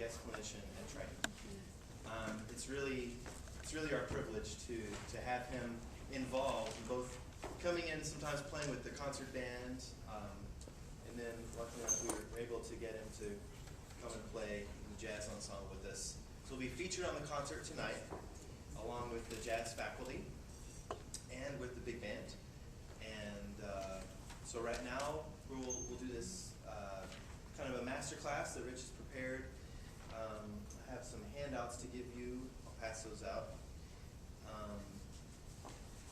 jazz clinician at Triton. It's really our privilege to have him involved in both coming in, sometimes playing with the concert band, and then luckily enough we were able to get him to come and play in the jazz ensemble with us. So he'll be featured on the concert tonight, along with the jazz faculty and with the big band. And so right now we'll do this kind of a master class that Rich has prepared. I have some handouts to give you. I'll pass those out.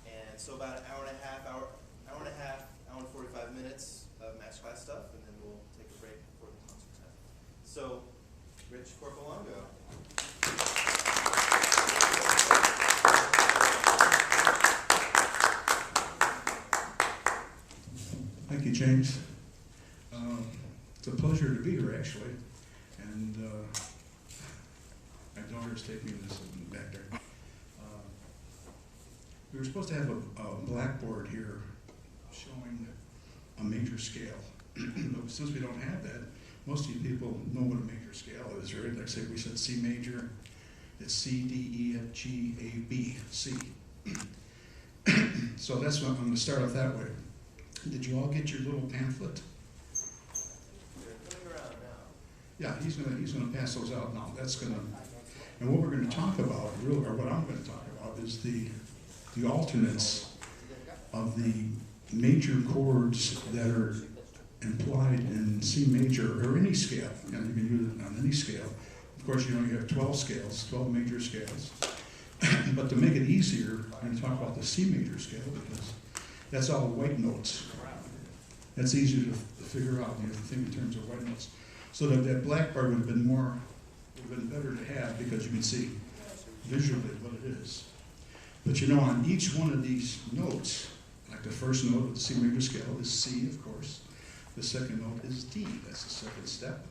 And so about an hour and 45 minutes of master class stuff, and then we'll take a break before the concert time. So, Rich Corpolongo. Thank you, James. It's a pleasure to be here, actually. And my daughter's taking this back there. We were supposed to have a blackboard here showing a major scale. But since we don't have that, most of you people know what a major scale is, right? Like say we said C major, it's C, D, E, F, G, A, B, C. So that's what I'm going to start off that way. Did you all get your little pamphlet? They're coming around now. Yeah, he's gonna pass those out now. And what we're gonna talk about, or what I'm gonna talk about, is the alternates of the major chords that are implied in C major or any scale. And you can use it on any scale. Of course, you have 12 scales, 12 major scales. But to make it easier, I'm gonna talk about the C major scale because that's all white notes. That's easier to figure out. You have to think in terms of white notes. So that blackboard would have been better to have because you can see visually what it is. But on each one of these notes, like the first note of the C major scale is C, of course. The second note is D, that's the second step.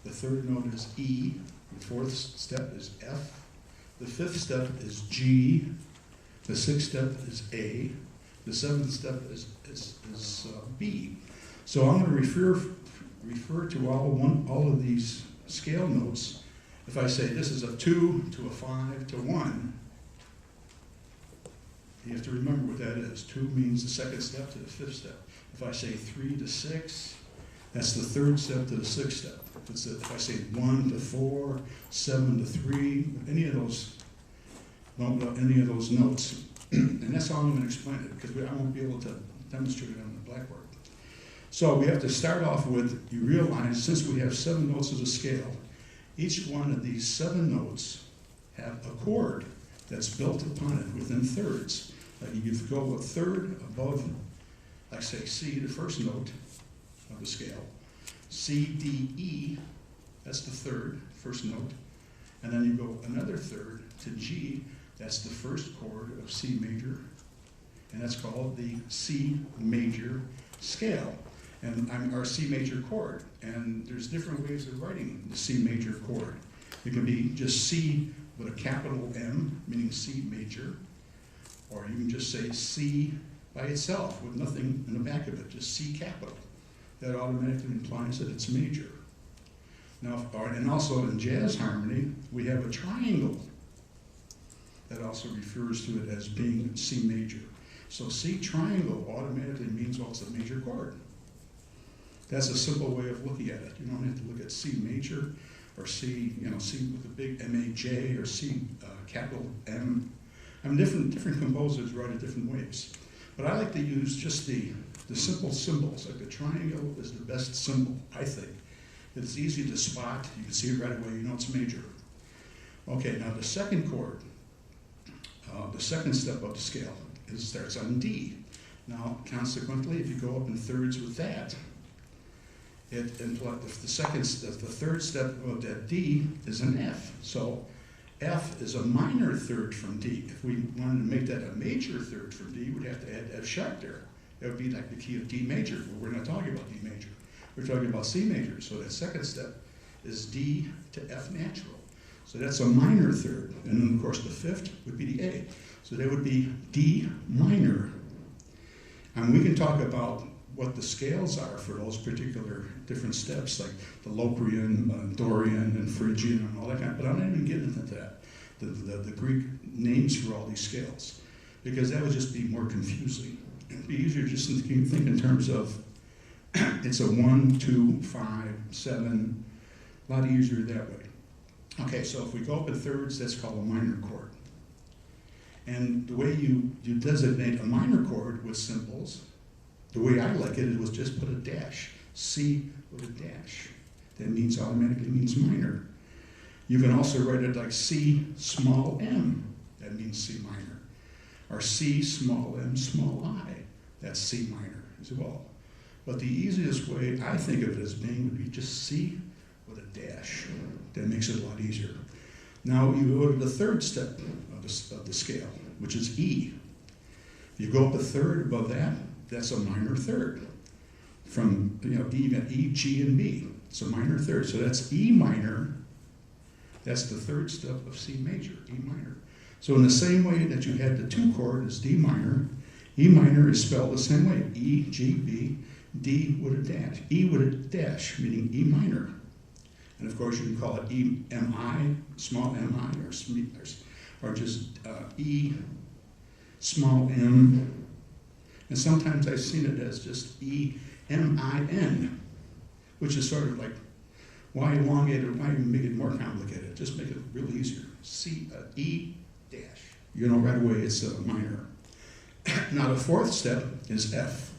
The third note is E. The fourth step is F. The fifth step is G. The sixth step is A. The seventh step is B. So I'm going to refer to all of these scale notes. If I say this is a 2 to a 5 to 1, you have to remember what that is. 2 means the second step to the fifth step. If I say 3 to 6, that's the third step to the sixth step. If I say 1 to 4, 7 to 3, any of those notes. And that's how I'm going to explain it, because I won't be able to demonstrate it on the blackboard. So we have to start off with, you realize, since we have 7 notes as a scale, each one of these 7 notes have a chord that's built upon it within thirds. Like you go a third above, like say C, the first note of the scale. C, D, E, that's the third, first note. And then you go another third to G, that's the first chord of C major, and that's called the C major scale, or C major chord. And there's different ways of writing the C major chord. It can be just C with a capital M, meaning C major, or you can just say C by itself with nothing in the back of it, just C capital. That automatically implies that it's major. Now, and also in jazz harmony, we have a triangle that also refers to it as being C major. So C triangle automatically means, well, it's a major chord. That's a simple way of looking at it. You don't have to look at C major or C, C with a big M-A-J or C capital M. I mean, different composers write it different ways. But I like to use just the simple symbols. Like the triangle is the best symbol, I think. It's easy to spot. You can see it right away. You know it's major. Okay, now the second chord, the second step of the scale, starts on D. Now, consequently, if you go up in thirds with that, it implies the third step of that D is an F. So F is a minor third from D. If we wanted to make that a major third from D, we'd have to add F sharp there. That would be like the key of D major, but we're not talking about D major. We're talking about C major. So that second step is D to F natural. So that's a minor third. And then, of course, the fifth would be the A. So that would be D minor. And we can talk about what the scales are for those particular different steps, like the Locrian, Dorian, and Phrygian, and all that kind of, but I'm not even getting into that, the Greek names for all these scales, because that would just be more confusing. It'd be easier just to think in terms of it's a 1, 2, 5, 7, a lot easier that way. Okay, so if we go up in thirds, that's called a minor chord. And the way you designate a minor chord with symbols, the way I like it was just put a dash, C with a dash. That means automatically means minor. You can also write it like C small m, that means C minor. Or C small m small I, that's C minor as well. But the easiest way I think of it as being would be just C with a dash. That makes it a lot easier. Now you go to the third step of the scale, which is E. If you go up a third above that, that's a minor third. From E, G, and B. It's a minor third. So that's E minor. That's the third step of C major, E minor. So in the same way that you had the 2 chord as D minor, E minor is spelled the same way. E, G, B, D with a dash. E with a dash, meaning E minor. And of course you can call it E, M-I, small m-I, or just E, small m. And sometimes I've seen it as just E, M-I-N, which is sort of like, why elongate it, why even make it more complicated? Just make it real easier. C, E dash. You know right away it's a minor. Now the fourth step is F.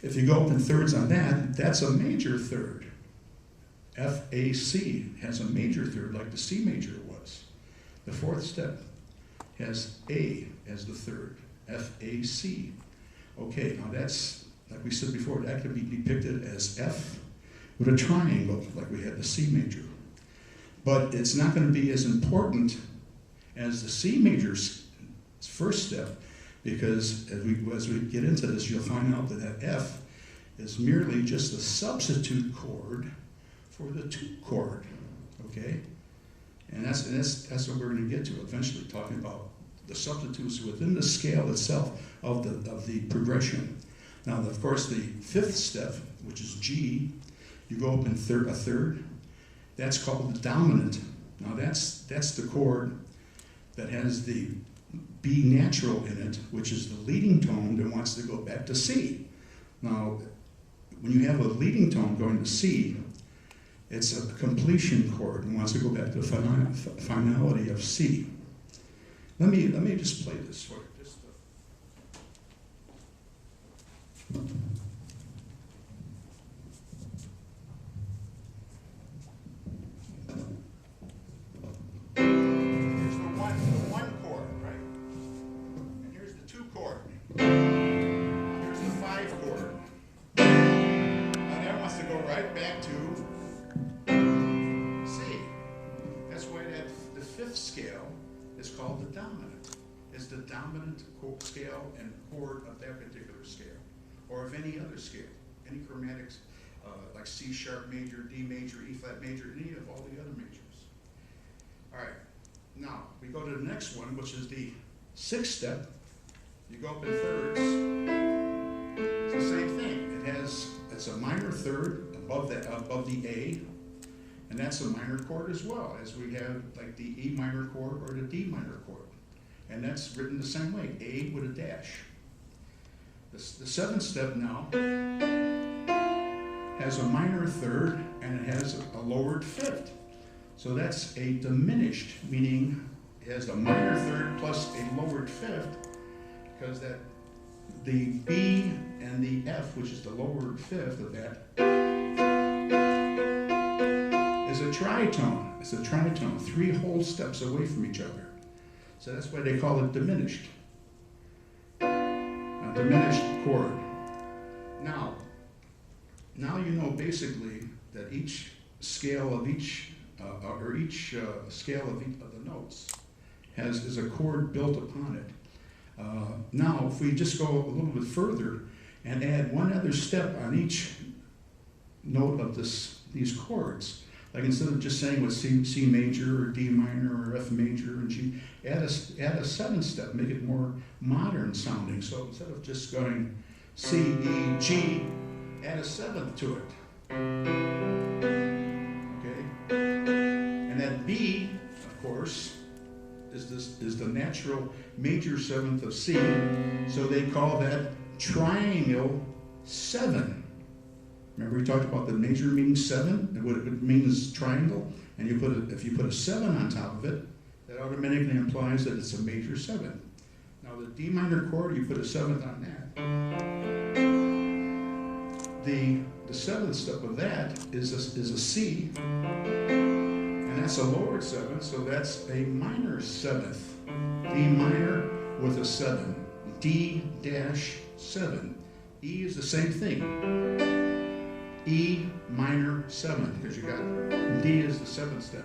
If you go up in thirds on that, that's a major third. F-A-C has a major third like the C major was. The fourth step has A as the third, F-A-C. Okay, now that's, like we said before, that could be depicted as F with a triangle, like we had the C major. But it's not going to be as important as the C major's first step, because as we get into this, you'll find out that that F is merely just a substitute chord for the 2 chord, okay? And that's what we're going to get to eventually, talking about the substitutes within the scale itself of the progression. Now, of course, the 5th step, which is G, you go up in a third. That's called the dominant. Now, that's the chord that has the B natural in it, which is the leading tone that wants to go back to C. Now, when you have a leading tone going to C, it's a completion chord and wants to go back to the finality of C. Let me just play this for you. Here's the one chord, right? And here's the 2 chord. Here's the 5 chord. Now that wants to go right back to C. That's why the 5th scale is called the dominant. It's the dominant scale and chord of that particular scale, or of any other scale, any chromatics, like C sharp major, D major, E flat major, any of all the other majors. All right, now we go to the next one, which is the 6th step. You go up in thirds. It's the same thing. It's a minor third above the A, and that's a minor chord as well, as we have like the E minor chord or the D minor chord. And that's written the same way, A with a dash. The 7th step now has a minor third and it has a lowered 5th. So that's a diminished, meaning it has a minor third plus a lowered 5th, because that the B and the F, which is the lowered 5th of that, is a tritone. It's a tritone, 3 whole steps away from each other. So that's why they call it diminished. A diminished chord. Now you know basically that each scale of scale of the notes is a chord built upon it. Now, if we just go a little bit further and add one other step on each note of these chords, like instead of just saying with C major or D minor or F major and G, add a 7th step, make it more modern sounding. So instead of just going C, E, G, add a seventh to it. Okay? And that B, of course, is the natural major seventh of C, so they call that triangle 7. Remember we talked about the major meaning 7, and what it means triangle, and if you put a 7 on top of it, that automatically implies that it's a major 7. Now the D minor chord, you put a 7th on that. The 7th step of that is a C, and that's a lowered 7th, so that's a minor 7th. D minor with a 7. D-7. E is the same thing. E minor 7, because you got D is the 7th step.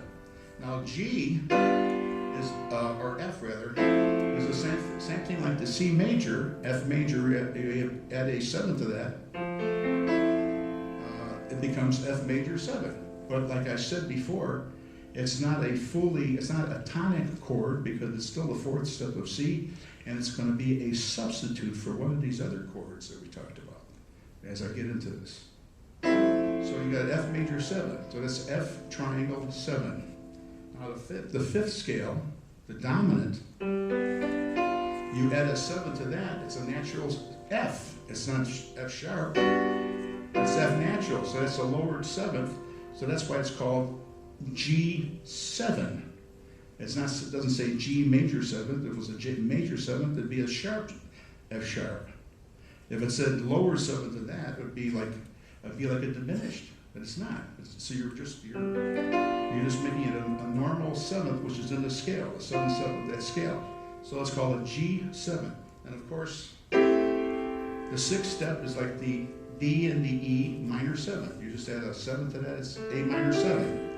Now G is, or F rather, is the same thing like the C major, F major, add a 7th to that, it becomes F major 7. But like I said before, it's not a tonic chord because it's still the 4th step of C, and it's going to be a substitute for one of these other chords that we talked about as I get into this. So you got F major 7, so that's F triangle 7. Now the fifth scale, the dominant, you add a 7 to that, it's a natural F. It's not F sharp, it's F natural, so that's a lowered 7th, so that's why it's called G7. It doesn't say G major 7th. If it was a G major 7th, it'd be a sharp F sharp. If it said lower 7th than that, it'd be like a diminished, but it's not. So you're just making it a normal 7th, which is in the scale, the 7th step of that scale. So let's call it G7. And of course, the 6th step is like the D and the E minor 7. You just add a 7th to that, it's A minor 7.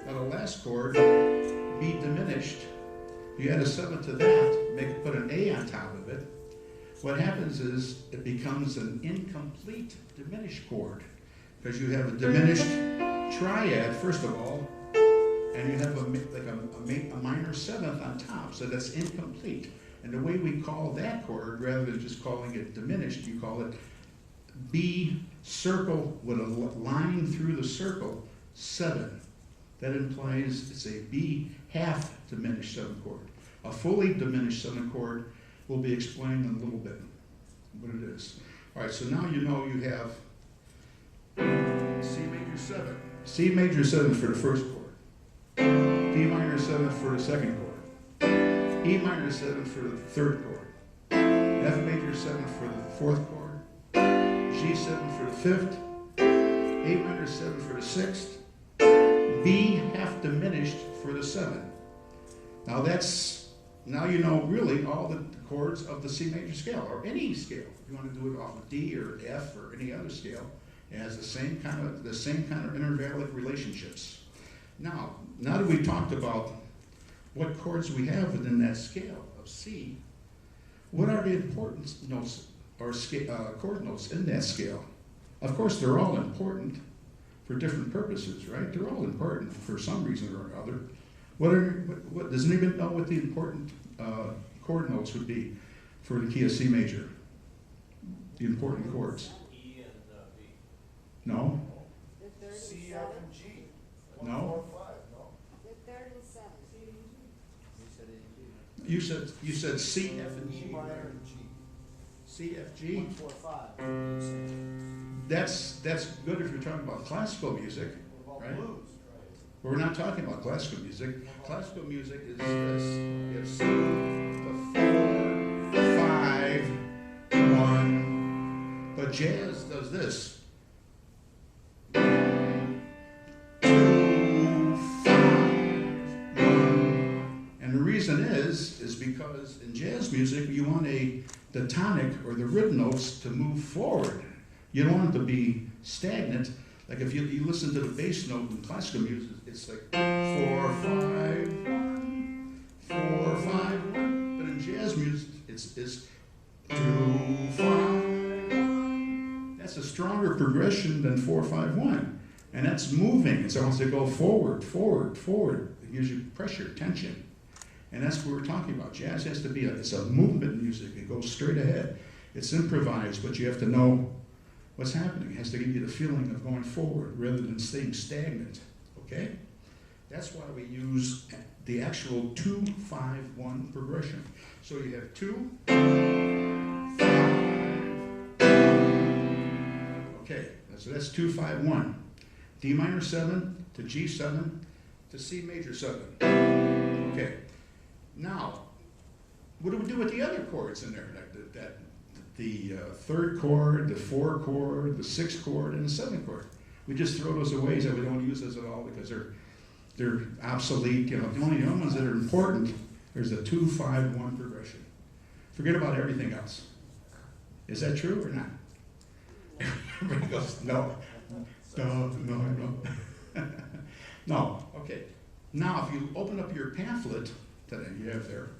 Now the last chord, B diminished, you add a 7th to that, put an A on top of it. What happens is it becomes an incomplete diminished chord because you have a diminished triad, first of all, and you have a minor 7th on top, so that's incomplete. And the way we call that chord, rather than just calling it diminished, you call it B circle with a line through the circle, 7. That implies it's a B half diminished 7th chord. A fully diminished 7th chord will be explained in a little bit what it is. All right, so now you know you have C major 7. C major 7 for the first chord. D minor 7 for the second chord. E minor 7 for the third chord. F major 7 for the fourth chord. G7 for the fifth. A minor 7 for the sixth. B half diminished for the 7. Now you know really all the chords of the C major scale, or any scale. If you want to do it off of D or F or any other scale, it has the same kind of intervallic relationships. Now that we've talked about what chords we have within that scale of C, what are the important notes or chord notes in that scale? Of course, they're all important for different purposes, right? They're all important for some reason or other. What does anybody know what the important chord notes would be for the key of C major? The important chords. E and B. No. The third and C, F, seventh. and G. No. 1, 4, 5, no? The third and seventh. You said C, F, and G. E minor and G. C, F, G. 1, 4, 5. That's good if you're talking about classical music. What about Right. blues? But we're not talking about classical music. Classical music is you have C, the 4, 5, 1. But jazz does this. 1, 2, 5, 1. And the reason is because in jazz music you want the tonic or the rhythm notes to move forward. You don't want it to be stagnant. Like if you listen to the bass note in classical music, it's like 4, 5, 1, 4, 5, 1. But in jazz music, it's 2, 5, 1. That's a stronger progression than 4, 5, 1. And that's moving. It's almost to go forward, forward, forward. It gives you pressure, tension. And that's what we're talking about. Jazz has to be it's a movement music. It goes straight ahead. It's improvised, but you have to know what's happening. It has to give you the feeling of going forward rather than staying stagnant, okay? That's why we use the actual 2-5-1 progression. So you have 2, 5, okay, so that's 2-5-1. D minor 7 to G7 to C major 7. Okay, now, what do we do with the other chords in there? The third chord, the 4 chord, the 6 chord, and the 7 chord. We just throw those away so we don't use those at all because they're obsolete. You know, the only ones that are important, there's a 2-5-1 progression. Forget about everything else. Is that true or not? Everybody goes, no. No. No, okay. Now, if you open up your pamphlet that you have there,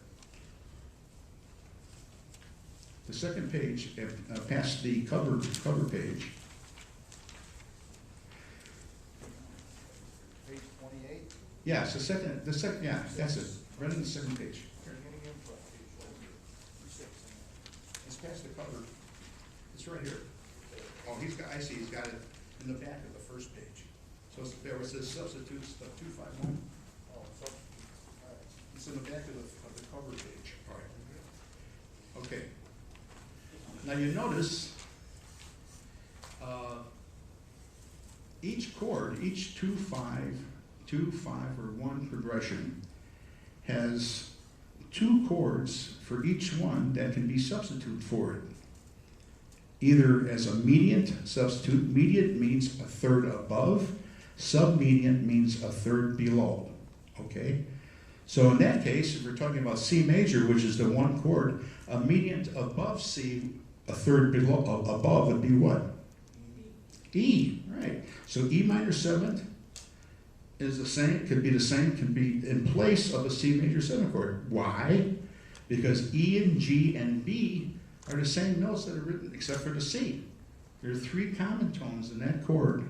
the second page, past the cover page. Page 28? Yes, the second, yeah, that's it. Right on the second page. It's past the cover. It's right here. Oh, I see, he's got it in the back of the first page. So it's there where it says substitutes of 2-5-1. Oh, so, all right. It's in the back of the cover page. All right. Okay. Now you notice each chord, each 2-5, or 1 progression has 2 chords for each one that can be substituted for it. Either as a mediant substitute. Mediant means a third above. Submediant means a third below. Okay? So in that case, if we're talking about C major, which is the 1 chord, a mediant above C, a third below above would be what? E, right. So E minor 7th is the same, could be the same, can be in place of a C major 7 chord. Why? Because E and G and B are the same notes that are written except for the C. There are 3 common tones in that chord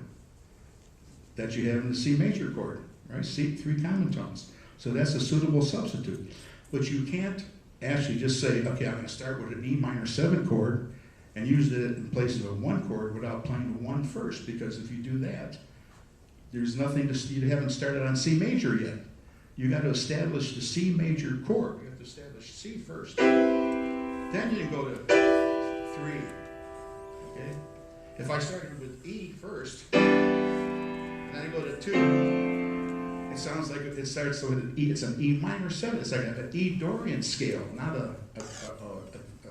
that you have in the C major chord, right? 3 common tones. So that's a suitable substitute. But you can't actually just say, okay, I'm going to start with an E minor 7 chord and use it in place of a 1 chord without playing the 1 first, because if you do that, there's nothing to, you haven't started on C major yet. You got to establish the C major chord. You have to establish C first. Then you go to 3. Okay? If I started with E first, and I go to 2, it sounds like it starts with an E. It's an E minor 7. It's like an E Dorian scale, not a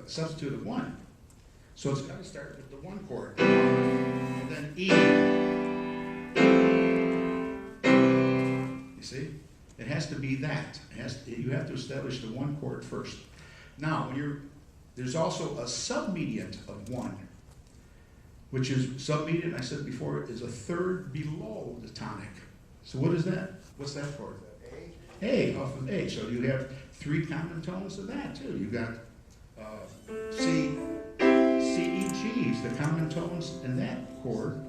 substitute of 1. So it's got to start with the 1 chord, and then E. You see, it has to be that. You have to establish the 1 chord first. Now, there's also a submediant of 1, which is submediant. I said before, is a third below the tonic. So what is that? What's that chord? A, off of A. So you have 3 common tones of that too. You got C, E, G's, the common tones in that chord,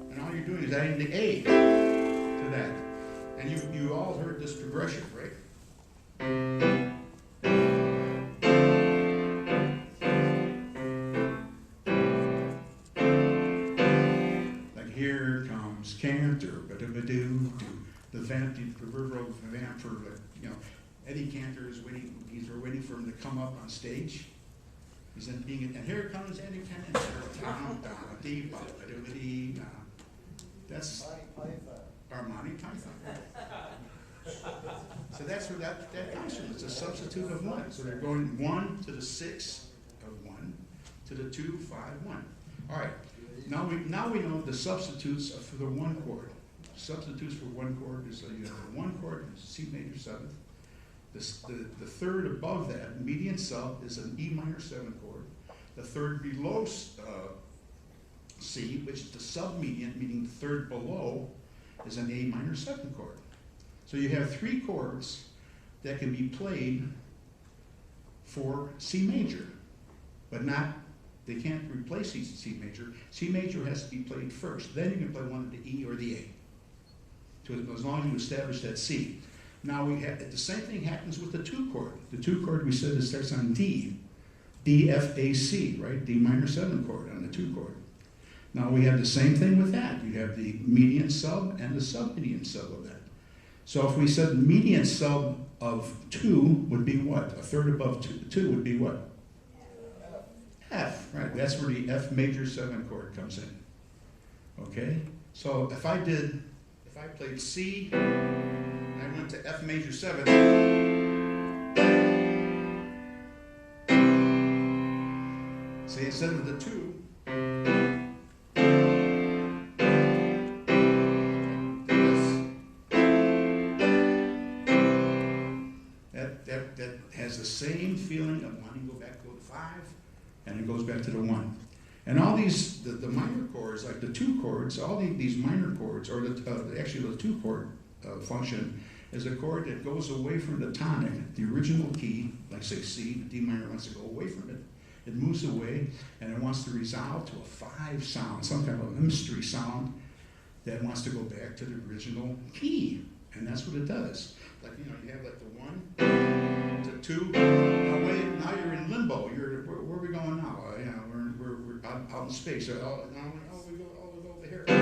and all you're doing is adding the A to that. And you all heard this progression, right? Like here comes Cantor, ba-da-ba-doo-doo. The proverbial vamp for, Eddie Cantor is waiting. We're waiting for him to come up on stage. He's and here comes Eddie Cantor. That's our Monty Python. So that's where that comes from. It's a substitute of 1. So they're going 1 to the 6 of 1 to the 2, 5, 1. All right. Now we know the substitutes for the 1 chord. Substitutes for 1 chord is you have the 1 chord, C major 7th. The third above that, median sub, is an E minor 7 chord. The third below C, which is the submedian, meaning the third below, is an A minor 7 chord. So you have 3 chords that can be played for C major, but they can't replace C major. C major has to be played first. Then you can play one of the E or the A, as long as you establish that C. Now the same thing happens with the 2 chord. The 2 chord we said it starts on D, D, F, A, C, right? D minor 7 chord on the 2 chord. Now we have the same thing with that. You have the median sub and the submedian sub of that. So if we said median sub of 2 would be what? A third above 2 would be what? F, right? That's where the F major 7 chord comes in. Okay? So if I played C, and I went to F major 7, see, instead of the 2, that has the same feeling of wanting to go back to the 5, and it goes back to the 1. And all these, the minor chords, like the 2 chords, all these minor chords, or actually the 2 chord function, is a chord that goes away from the tonic, the original key, like say C, D minor wants to go away from it. It moves away, and it wants to resolve to a 5 sound, some kind of a mystery sound that wants to go back to the original key. And that's what it does. Like, you have like the 1 to 2. Now you're in limbo. Where are we going now? We're out in space. We go over here. We're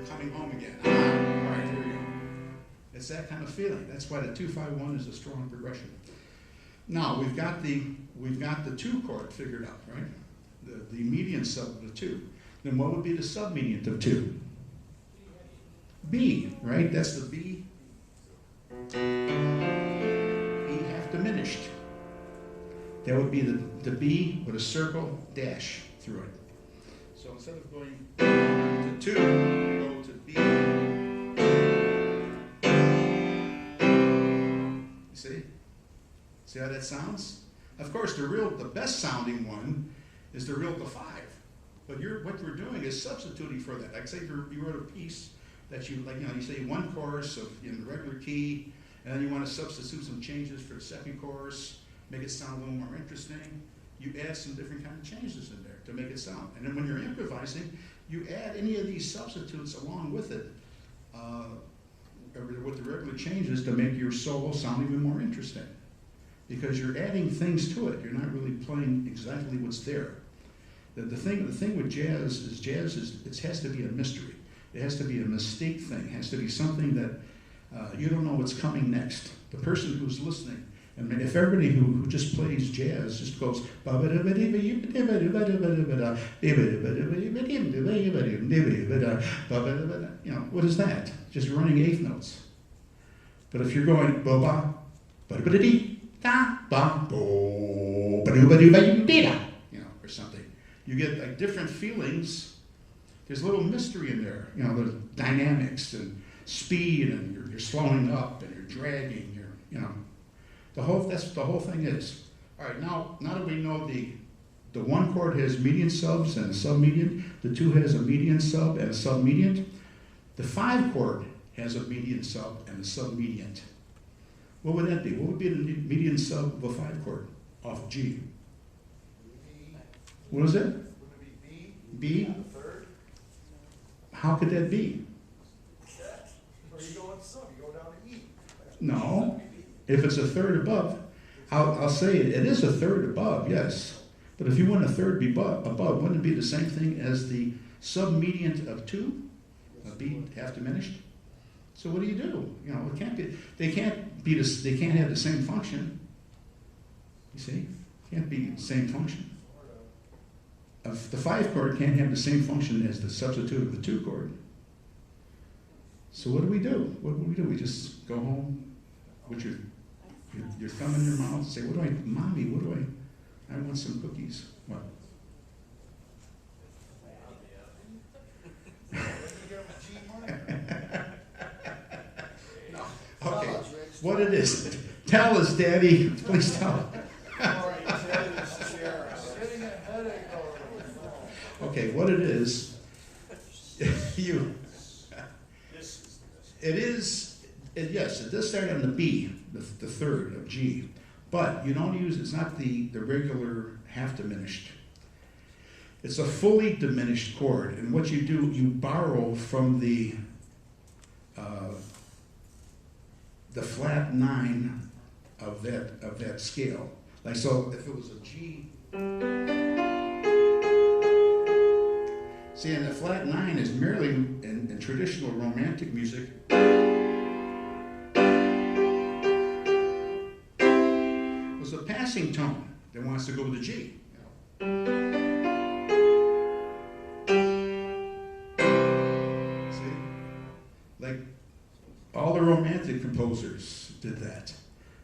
coming home again. All right, here we go. It's that kind of feeling. That's why the 2-5-1 is a strong progression. Now we've got the 2 chord figured out, right? The median sub of the 2. Then what would be the submedian of 2? B, right? That's the B. E half diminished. That would be the B with a circle dash through it. So instead of going to 2, we go to B. You see? See how that sounds? Of course, the best sounding one is the real to 5. But what we're doing is substituting for that. Like say you wrote a piece that you say one chorus in the regular key, and then you want to substitute some changes for the second chorus, make it sound a little more interesting. You add some different kind of changes in there to make it sound. And then when you're improvising, you add any of these substitutes along with it, with the regular changes to make your solo sound even more interesting. Because you're adding things to it. You're not really playing exactly what's there. The thing with jazz is it has to be a mystery. It has to be a mystique thing. It has to be something that you don't know what's coming next. The person who's listening, and if everybody who just plays jazz just goes, what is that? Just running eighth notes. But if you're going ba ba da ba bo or something, you get like different feelings. There's a little mystery in there, the dynamics and speed, and you're slowing up and you're dragging, that's what the whole thing is. All right, now that we know the 1 chord has median subs and a submedian, the 2 has a median sub and a submedian, the 5 chord has a median sub and a submedian. What would that be? What would be the median sub of a 5 chord off G? What is it? Would it be B? on the 3rd? How could that be? Or you go on sub, you go down to E. No. If it's a third above, I'll say it is a third above, yes. But if you want a third above, wouldn't it be the same thing as the submedian of 2? A B half diminished? So what do? It can't be. They can't have the same function. You see, can't be the same function. The 5 chord can't have the same function as the substitute of the 2 chord. So what do we do? We just go home with your thumb in your mouth and say, Mommy, I want some cookies. What? Okay, what it is. Tell us, Daddy. Please tell us. Okay, what it is, yes, it does start on the B, the third of G, but you don't it's not the regular half diminished. It's a fully diminished chord, and what you do, you borrow from the flat 9 of that scale. Like, so if it was a G, see, and the flat 9 is merely, in traditional romantic music, was a passing tone that wants to go with a G. You know? See? Like, all the romantic composers did that.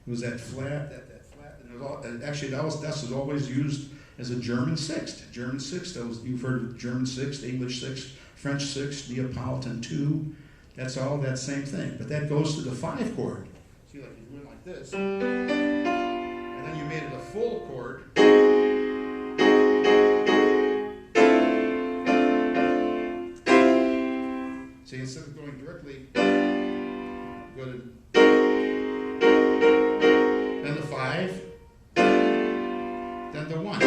It was that flat, that flat, and it was all, and actually that was always used as a German sixth. German sixth, you've heard of German sixth, English sixth, French sixth, Neapolitan 2. That's all that same thing. But that goes to the 5 chord. See, like you went like this, and then you made it a full chord. See, instead of going directly, go to then the 5, then the 1.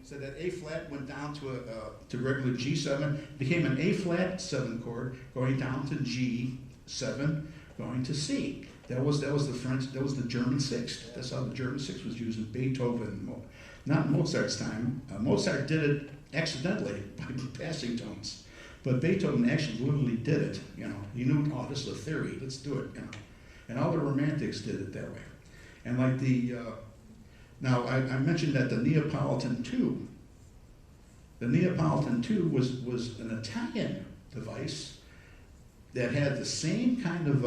So that A flat went down to regular G7, became an A flat 7 chord, going down to G7, going to C. That was the German sixth. That's how the German sixth was used in Beethoven, not Mozart's time. Mozart did it accidentally by passing tones, but Beethoven actually literally did it. You know, he knew, oh, this is a theory. Let's do it. You know, and all the Romantics did it that way. And like now I mentioned that the Neapolitan 2. The Neapolitan 2 was an Italian device that had the same kind of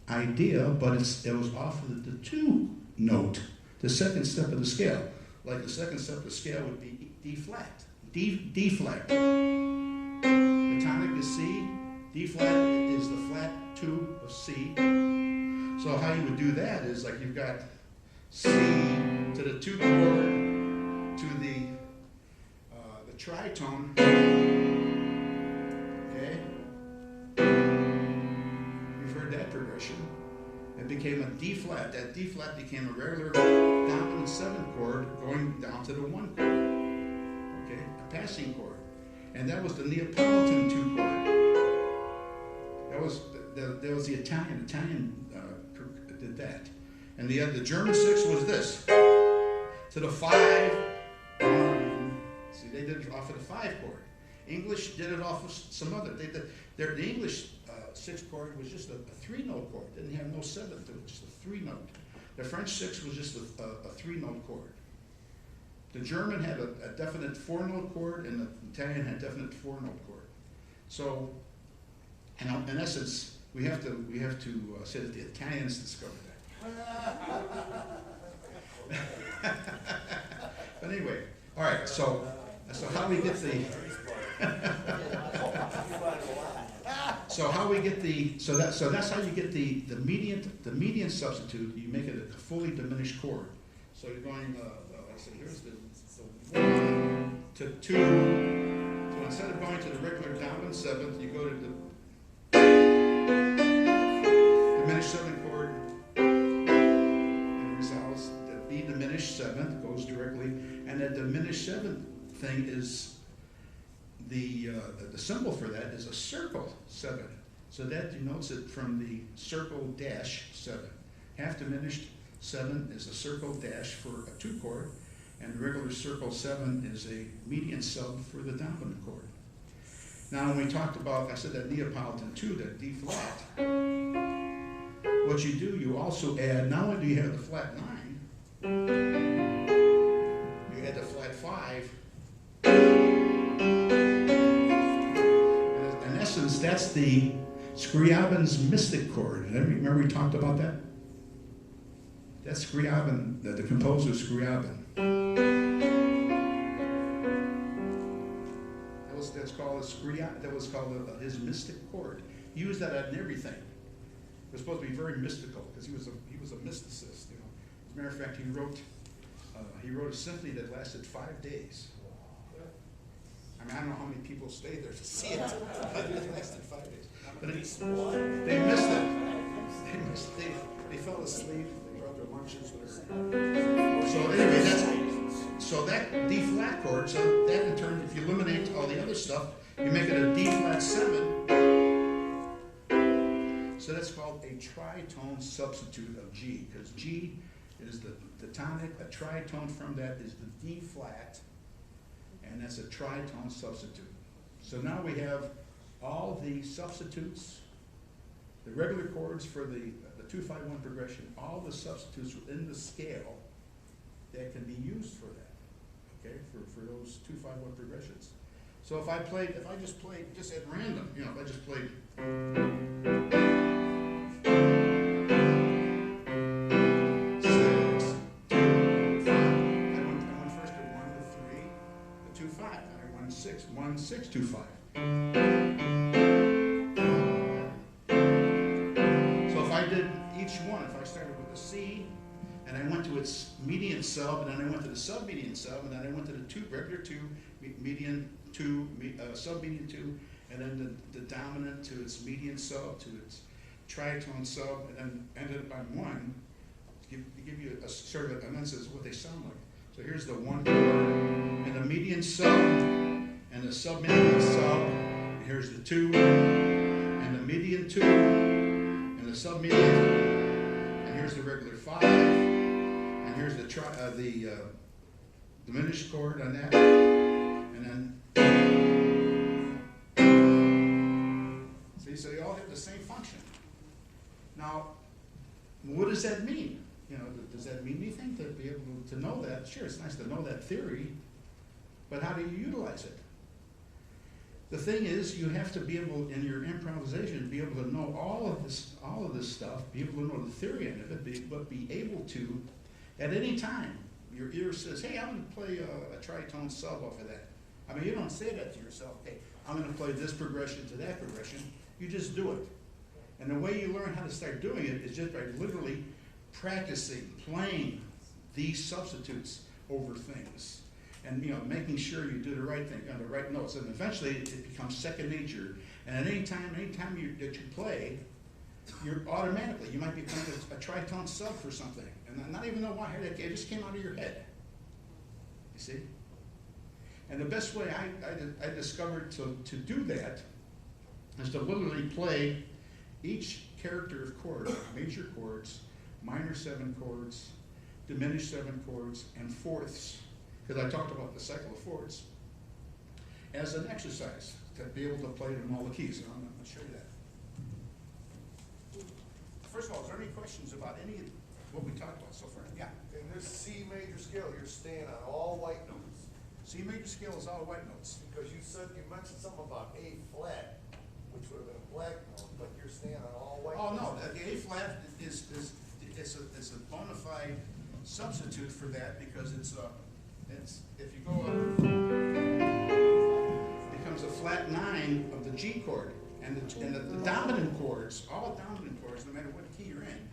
idea, but it was off of the 2 note, the second step of the scale. Like the second step of the scale would be D flat. D flat. The tonic is C. D flat is the flat 2 of C. So how you would do that is like you've got C to the 2 chord to the tritone. Okay? You've heard that progression. It became a D flat. That D flat became a regular dominant 7 chord going down to the 1 chord. Okay? A passing chord. And that was the Neapolitan 2 chord. That was the Italian did that. And the German 6 was this. To the 5, 1. See, they did it off of the 5 chord. English did it off of some other. The English 6 chord was just a 3-note chord. It didn't have no 7th to it, just a 3-note. The French 6 was just a 3-note chord. The German had a definite 4-note chord, and the Italian had a definite 4-note chord. So, and in essence, we have to say that the Italians discovered that. But anyway, all right. So how we get the so that's how you get the median substitute. You make it a fully diminished chord. So you're going like I said, here's the 1 to 2. So instead of going to the regular dominant 7th, you go to the diminished 7th chord, and it resolves the B diminished 7th, goes directly, and that diminished 7th thing is the symbol for that is a circle 7. So that denotes it from the circle dash 7. Half diminished 7 is a circle dash for a 2 chord, and the regular circle 7 is a median sub for the dominant chord. Now, when we talked about, I said that Neapolitan 2, that D flat, what you do, you also add, not only do you have the flat 9, you add the flat 5. In essence, that's the Scriabin's mystic chord. Remember we talked about that? That's Scriabin, the composer Scriabin. That's called that was called his mystic chord. He used that on everything. It was supposed to be very mystical because he was a mysticist. You know, as a matter of fact, he wrote a symphony that lasted 5 days. I mean, I don't know how many people stayed there to see it, but it lasted 5 days. But they missed it. They fell asleep. They brought their lunches. So anyway, so that D flat chord, so that in turn, if you eliminate all the other stuff, you make it a D flat 7. So that's called a tritone substitute of G, because G is the tonic. A tritone from that is the D flat, and that's a tritone substitute. So now we have all the substitutes, the regular chords for the 2-5-1 progression, all the substitutes within the scale that can be used for that, okay, for those 2-5-1 progressions. So if I just played at random, you know, if I just played one, 6, 2, 5. So if I did each one, if I started with a C, and I went to its median sub, and then I went to the sub-median sub, and then I went to the regular 2, median 2, sub-median 2, and then the dominant to its median sub, to its tritone sub, and then ended up on 1, to give you a sort of, and then says what they sound like. So here's the 1 chord, and the median sub, and the sub-median sub, and here's the 2, and the median 2, and the sub-median, and here's the regular 5, and here's the diminished chord on that, and then, see, so they all have the same function. Now, what does that mean? You know, does that mean anything to be able to know that? Sure, it's nice to know that theory, but how do you utilize it? The thing is, you have to be able, in your improvisation, be able to know all of this stuff, be able to know the theory end of it, but be able to, at any time, your ear says, hey, I'm going to play a tritone sub off of that. I mean, you don't say that to yourself, hey, I'm going to play this progression to that progression. You just do it. And the way you learn how to start doing it is just by literally practicing, playing these substitutes over things. And, you know, making sure you do the right thing, on the right notes. And eventually it becomes second nature. And at any time that you play, you're automatically, you might be playing a tritone sub for something. And not even know why, it just came out of your head. You see? And the best way I discovered to do that is to literally play each character of chords, major chords, minor 7 chords, diminished 7 chords, and fourths, because I talked about the cycle of fourths, as an exercise to be able to play it in all the keys. And I'm going to show you that. First of all, is there any questions about any of what we talked about so far? Yeah. In this C major scale, you're staying on all white notes. C major scale is all white notes. Because you mentioned something about A flat, which would have been a black note, but you're staying on all white notes. Oh, no, the A flat is a bona fide substitute for that, because it's if you go up, it becomes a flat 9 of the G chord. And the dominant chords, all dominant chords, no matter what key you're in,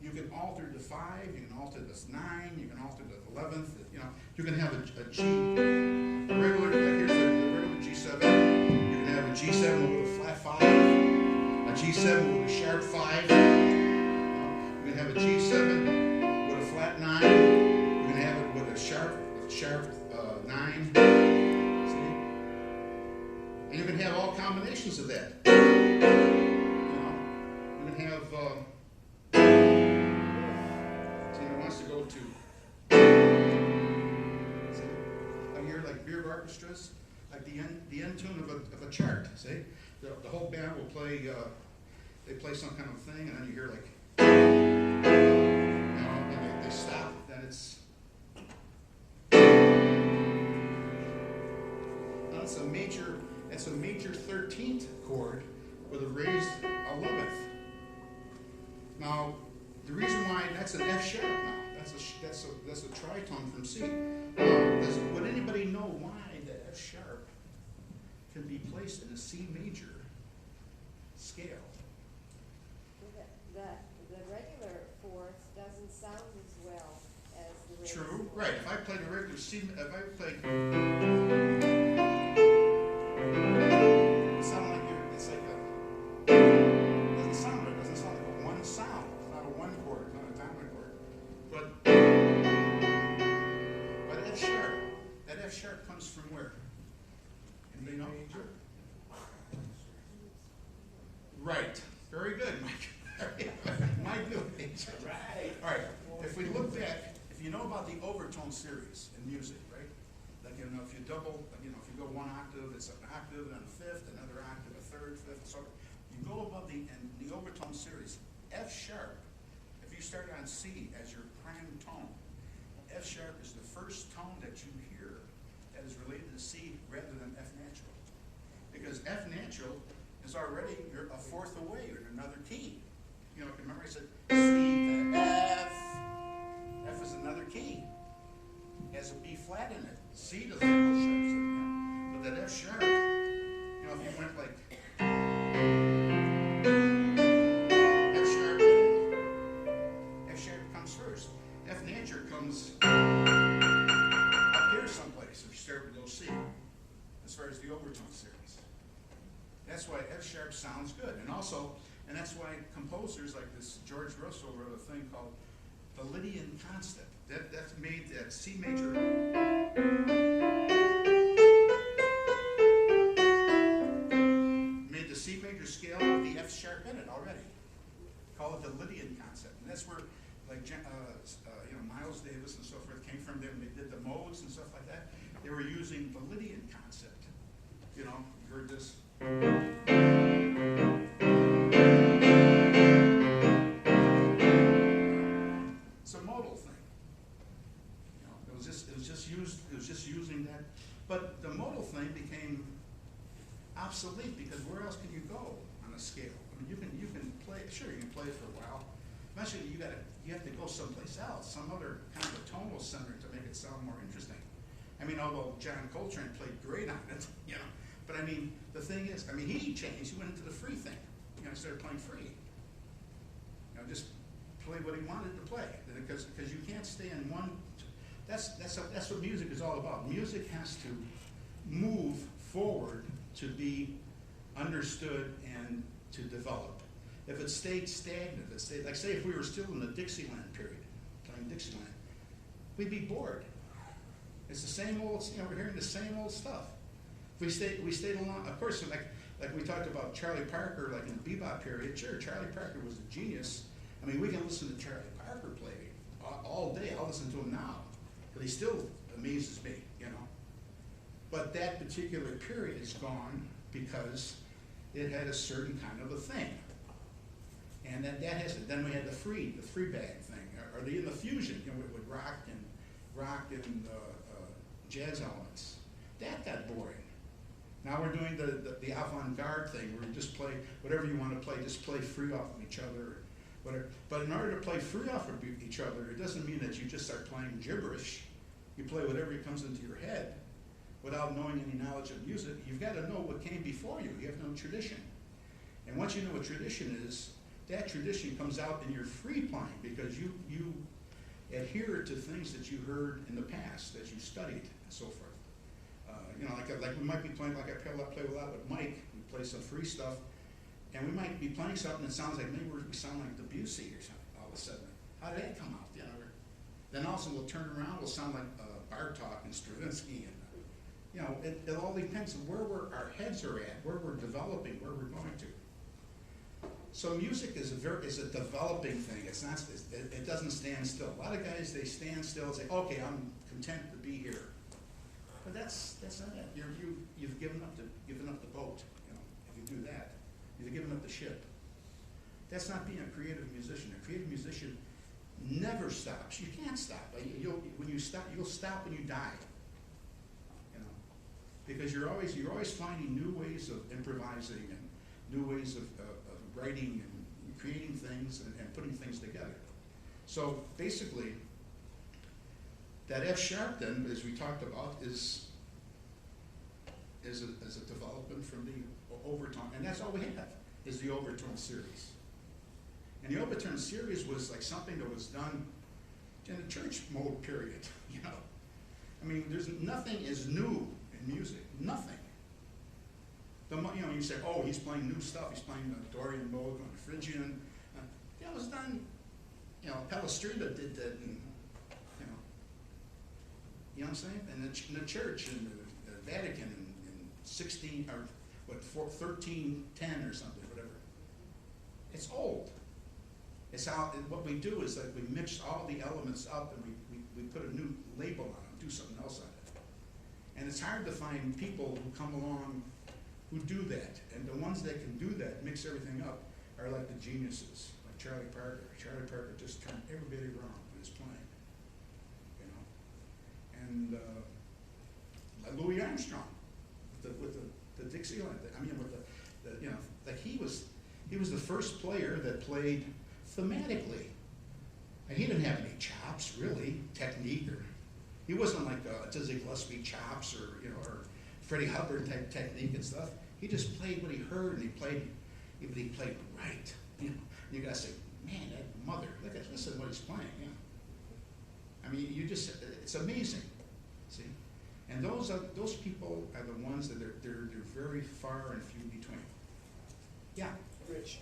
you can alter the 5, you can alter the 9, you can alter the 11th, you know, you can have a G, a regular, like here's the regular G7, you can have a G7 with a flat 5, a G7 with a sharp 5, you can have a G7 with a flat 9, you can have it with a sharp 9, see? And you can have all combinations of that. You know, you can have, see, it wants to go to, see, I hear like beer orchestras, like the end tune of a chart, see? The whole band will play, they play some kind of thing, and then you hear like, you know, and they stop, then it's, it's a major 13th chord with a raised 11th. Now, the reason why that's an F sharp now, that's a tritone from C. Would anybody know why the F sharp can be placed in a C major scale? The regular fourth doesn't sound as well as the raised True, fourth. right. If I played a regular C, if I played, it sounds like it's like it doesn't sound right. It doesn't sound like a one sound. It's not a one chord, it's not a dominant chord. But that F sharp comes from where? Anybody know? Major. Right. Very good, Mike. Mike knew it. Right. All right. if we look back, if you know about the overtone series in music, right? Like, you know, if you double, you know, if you go one octave, it's an octave, and then a fifth, another octave, a third, fifth, so you go above the overtone series. F sharp, if you start on C as your prime tone, F sharp is the first tone that you hear that is related to C rather than F natural. Because F natural is already, you're a fourth away in another key. You know, remember I said C to F. F is another key. Has a B flat in it. C doesn't have no sharps in it. You know. But that F sharp, you know, if you went like F sharp comes first. F natural comes up here someplace if you start with low C, as far as the overtone series. That's why F sharp sounds good. And also, and that's why composers like this George Russell wrote a thing called the Lydian constant. That's made that C major. Made the C major scale with the F sharp in it already. Call it the Lydian concept. And that's where, like, you know, Miles Davis and so forth came from there when they did the modes and stuff like that. They were using the Lydian concept. You know, you heard this. It's a modal thing. You know, it was just using that. But the modal thing became obsolete because where else can you go on a scale? I mean, you can play. Sure, you can play for a while. Eventually, you have to go someplace else, some other kind of a tonal center to make it sound more interesting. I mean, although John Coltrane played great on it, you know. But I mean, the thing is, I mean, he changed. He went into the free thing. You know, he started playing free. You know, just play what he wanted to play, because you can't stay in one. That's what music is all about. Music has to move forward to be understood and to develop. If it stayed stagnant, like say if we were still in the Dixieland period, playing Dixieland, we'd be bored. It's the same old, you know, we're hearing the same old stuff. If we stayed along, of course, like we talked about Charlie Parker, like in the bebop period. Sure, Charlie Parker was a genius. I mean, we can listen to Charlie Parker play all day. I'll listen to him now, but he still amazes me, you know. But that particular period is gone because it had a certain kind of a thing. And that has it. Then we had the free bag thing, or the fusion, you know, with rock and jazz elements. That got boring. Now we're doing the avant-garde thing, where you just play whatever you want to play, just play free off of each other, whatever. But in order to play free off of each other, it doesn't mean that you just start playing gibberish. You play whatever comes into your head without knowing any knowledge of music. You've got to know what came before you. You have no tradition. And once you know what tradition is, that tradition comes out in your free playing, because you adhere to things that you heard in the past, that you studied, and so forth. You know, like we might be playing, like I play a lot with Mike. We play some free stuff, and we might be playing something that sounds like maybe we sound like Debussy or something. All of a sudden, how did that come out? You know, then also we'll turn around, we'll sound like Bartok and Stravinsky, and you know, it all depends on where our heads are at, where we're developing, where we're going to. So music is a developing thing. It's not. It doesn't stand still. A lot of guys, they stand still and say, "Okay, I'm content to be here." But that's not it. You've given up the boat. You know, if you do that, you've given up the ship. That's not being a creative musician. A creative musician never stops. You can't stop. When you stop, you'll stop when you die. You know, because you're always finding new ways of improvising and new ways of writing and creating things and putting things together. So basically, that F sharp then, as we talked about, is a development from the overtone, and that's all we have is the overtone series. And the overtone series was like something that was done in the church mode period. You know, I mean, nothing is new in music. Nothing. You know, you say, oh, he's playing new stuff. He's playing Dorian mode on Phrygian. That was done. You know, Palestrina did that, and you know what I'm saying? And in the church in the Vatican in 1310 or something, whatever. It's old. It's how, and what we do is that we mix all the elements up and we put a new label on them, do something else on it. And it's hard to find people who come along who do that. And the ones that can do that, mix everything up, are like the geniuses, like Charlie Parker. Charlie Parker just turned everybody around with his playing, you know. And like Louis Armstrong, with the Dixieland, I mean, with the you know, like he was the first player that played thematically. And he didn't have any chops, really, technique, or he wasn't like Dizzy Gillespie chops or, you know, or Freddie Hubbard type technique and stuff. He just played what he heard, and he played right. You know, you gotta say, man, that mother, listen to what he's playing. You know, I mean, it's amazing. See, and those people are the ones that they're very far and few between. Yeah. Rich,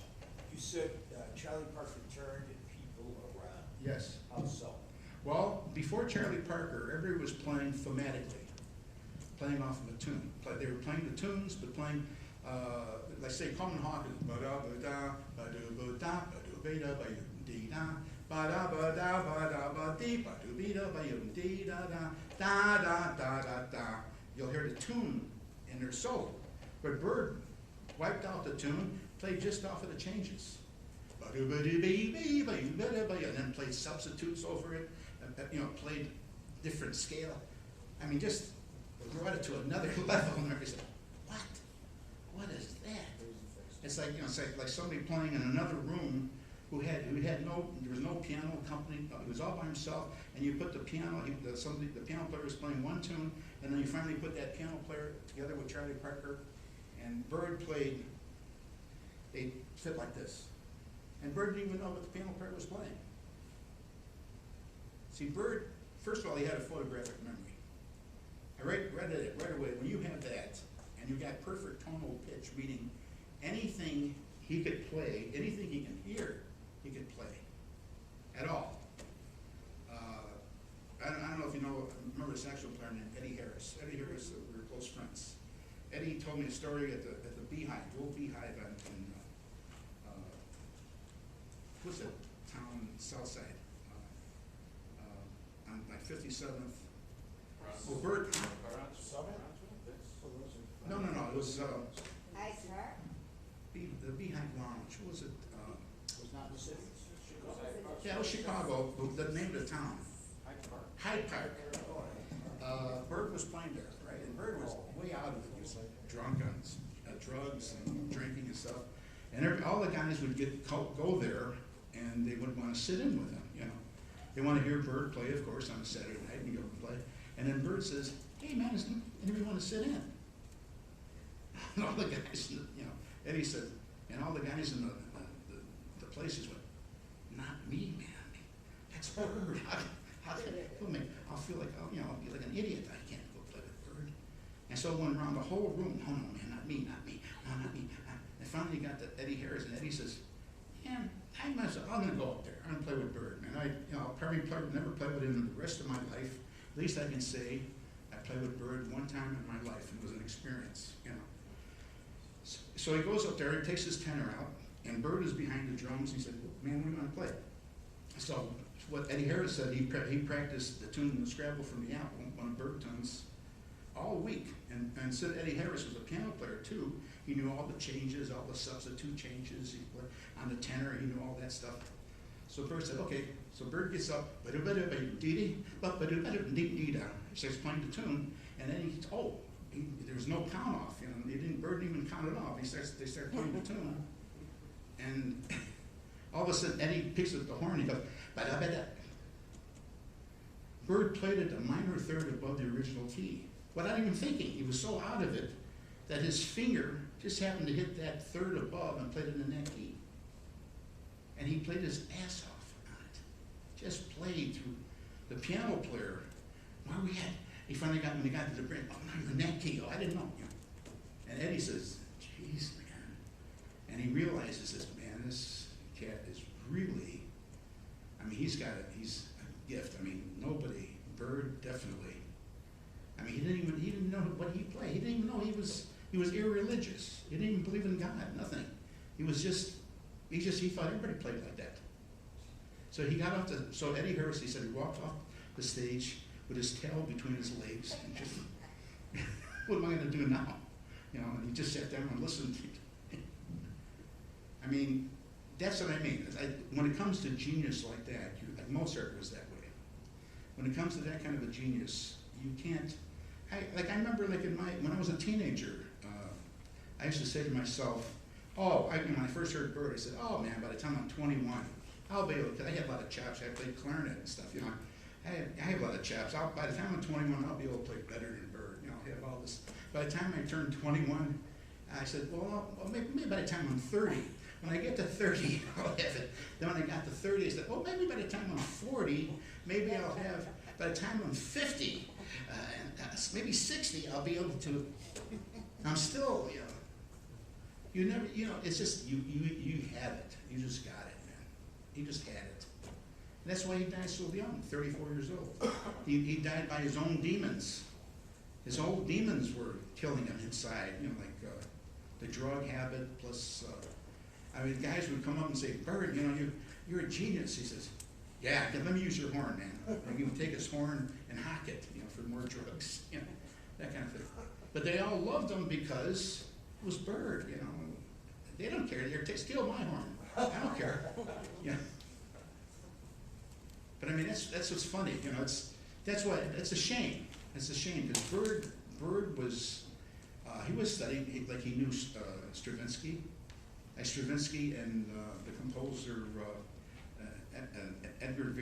you said Charlie Parker turned people around. Yes. How so? Well, before Charlie Parker, everybody was playing thematically, playing off of a tune. They were playing the tunes, but playing, like say, Coleman Hawkins, ba-da-ba-da, ba-do-ba-da, ba-do-ba-da, ba-do-dee-da, ba-da-ba-da, ba-da-ba-dee, ba-do-be-da, ba-do-dee-da-da, da-da-da-da-da. You'll hear the tune in their solo. But Bird wiped out the tune, played just off of the changes. And then played substitutes over it, you know, played different scale. I mean, just brought it to another level, and everybody said, what? What is that? It's like, you know, it's like somebody playing in another room who had there was no piano company, he was all by himself, and you put the piano, the piano player was playing one tune, and then you finally put that piano player together with Charlie Parker, and Bird played, they fit like this. And Bird didn't even know what the piano player was playing. See, Bird, first of all, he had a photographic memory. I read it right away. When you have that, and you got perfect tonal pitch, meaning anything he could play, anything he can hear, he could play, at all. I don't know if you remember a saxophone player named Eddie Harris. Eddie Harris, we were close friends. Eddie told me a story at the Beehive, the old Beehive in what's that town, south side, on like 57th. Well, Bird. No, it was Hyde Park? the Beehive Lounge. What was it? It was not in the city. Yeah, it was Chicago. The name of the town. Hyde Park. Bird was playing there, right? And Bird was way out of it. He was drunk on drugs and drinking and stuff. And all the guys would go there, and they would want to sit in with him, you know. They want to hear Bird play, of course, on a Saturday night, and go and play. And then Bird says, hey, man, does anybody want to sit in? And all the guys, you know, Eddie said, and all the guys in the places went, not me, man. That's Bird. I'll feel like, I'll be like an idiot. I can't go play with Bird. And so it went around the whole room. Oh, no, man, not me. No, not me. And finally got to Eddie Harris, and Eddie says, man, I'm going to go up there. I'm going to play with Bird, man. I'll probably never play with him the rest of my life. At least I can say I played with Bird one time in my life, and it was an experience, you know. So he goes up there, he takes his tenor out, and Bird is behind the drums. He said, man, we're going to play. So what Eddie Harris said, he practiced the tune in the Scrabble from the album, one of Bird tunes, all week. And said Eddie Harris was a piano player too. He knew all the changes, all the substitute changes. He played on the tenor, he knew all that stuff. So Bird said, okay. So Bird gets up, he starts playing the tune, and then there was no count off. You know, Bird didn't even count it off. They start playing the tune, and all of a sudden Eddie picks up the horn. He goes, ba-da-ba-da. Bird played it a minor third above the original key, without even thinking. He was so out of it that his finger just happened to hit that third above and played it in that key. And he played his ass off on it. Just played through the piano player. He finally when he got to the bridge, oh, no, you're in that key. Oh, I didn't know. You know. And Eddie says, geez, man. And he realizes this, man, this cat is really, I mean, he's a gift. I mean, Bird definitely. I mean, he didn't know what he played. He didn't even know he was irreligious. He didn't even believe in God, nothing. He thought everybody played like that. So he got off the, so Eddie Harris, he said he walked off the stage with his tail between his legs and just, what am I gonna do now? You know, and he just sat down and listened. I mean, that's what I mean. When it comes to genius like that, like Mozart was that way. When it comes to that kind of a genius, you can't, I remember like when I was a teenager, I used to say to myself, when I first heard Bird, I said, oh man, by the time I'm 21, I'll be able to, I had a lot of chops, I played clarinet and stuff, you know. I have a lot of chops. By the time I'm 21, I'll be able to play better than Bird, you know, have all this. By the time I turned 21, I said, well maybe by the time I'm 30, when I get to 30, I'll have it. Then when I got to 30, I said, oh, maybe by the time I'm 40, maybe I'll have, by the time I'm 50, maybe 60, I'll be able to, I'm still, you know, you never, you know, it's just, you have it. You just got it, man. You just had it. And that's why he died so young, 34 years old. He died by his own demons. His old demons were killing him inside, you know, like the drug habit plus, I mean, guys would come up and say, Bird, you know, you're a genius. He says, yeah, let me use your horn, man. And he would take his horn and hock it, you know, for more drugs, you know, that kind of thing. But they all loved him because it was Bird, you know. They don't care. They're steal my horn. I don't care. Yeah. But I mean, that's what's funny, you know. That's why it's a shame. It's a shame because Bird was he was studying he knew Stravinsky. Stravinsky and the composer Edgar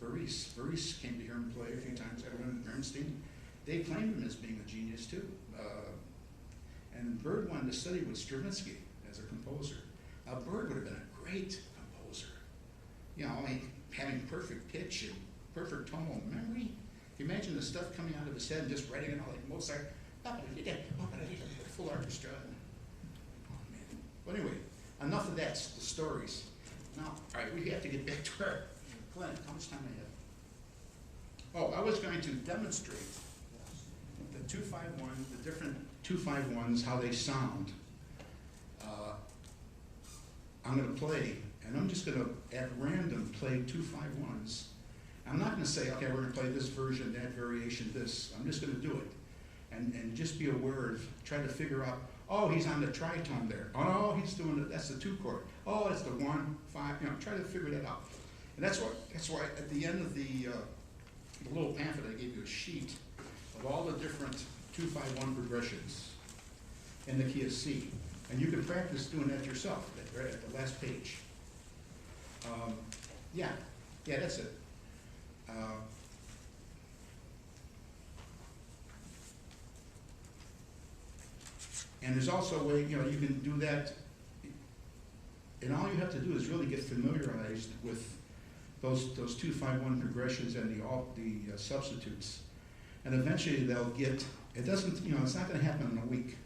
Varese. Varese came to hear him play a few times. Edwin Bernstein. They claimed him as being a genius too. And Bird wanted to study with Stravinsky as a composer. Bird would have been a great composer. You know, having perfect pitch and perfect tonal memory. Can you imagine the stuff coming out of his head and just writing it all like Mozart? Full orchestra. Oh man. But anyway, enough of that, the stories. Now, all right, we have to get back to our Glenn, how much time I have? Oh, I was going to demonstrate the 251, the different 251s, how they sound. I'm going to play, and I'm just going to, at random, play 251s. I'm not going to say, okay, we're going to play this version, that variation, this. I'm just going to do it. And just be aware of, try to figure out, oh, he's on the Triton there. Oh, he's doing it, that's the 2 chord. Oh, it's the 1, 5, you know, try to figure that out. And that's why at the end of the little pamphlet, I gave you a sheet of all the different 251 progressions in the key of C. And you can practice doing that yourself, right at the last page. Yeah, that's it. And there's also a way, you know, you can do that, and all you have to do is really get familiarized with those 251 progressions and the substitutes, and eventually they'll get. It doesn't, you know, it's not going to happen in a week.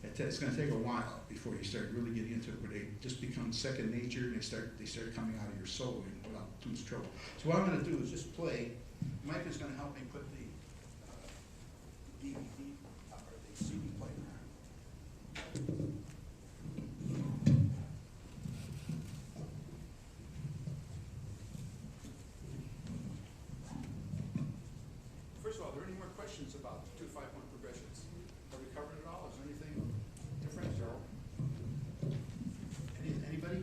It's going to take a while before you start really getting into it, where they just become second nature and they start coming out of your soul without too much trouble. So what I'm going to do is just play. Mike is going to help me put the DVD or the CD player on. First of all, are there any more questions about 251 progressions? Have we covered it all? Is there anything different? Anybody?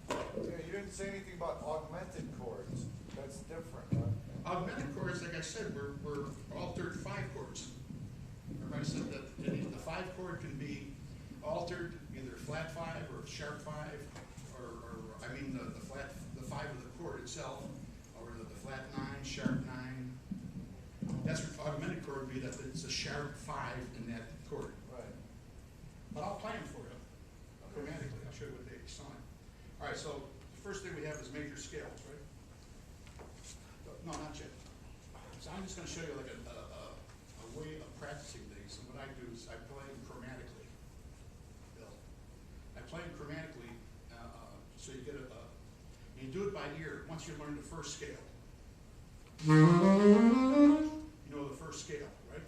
Yeah, you didn't say anything about augmented chords. That's different, huh? Augmented chords, like I said, were altered 5 chords. Remember I said that the 5 chord can be altered either flat 5 or sharp 5, or I mean the 5 of the chord itself, or the flat 9, sharp 9. That's what augmented chord would be, that it's a sharp 5 in that chord. Right. But I'll play them for you chromatically. I'll show you what they sound. All right, so the first thing we have is major scales, right? No, not yet. So I'm just going to show you like a way of practicing these. And what I do is I play them chromatically. Bill. I play them chromatically, so you get you do it by ear. Once you learn the first scale, you know the first scale, right?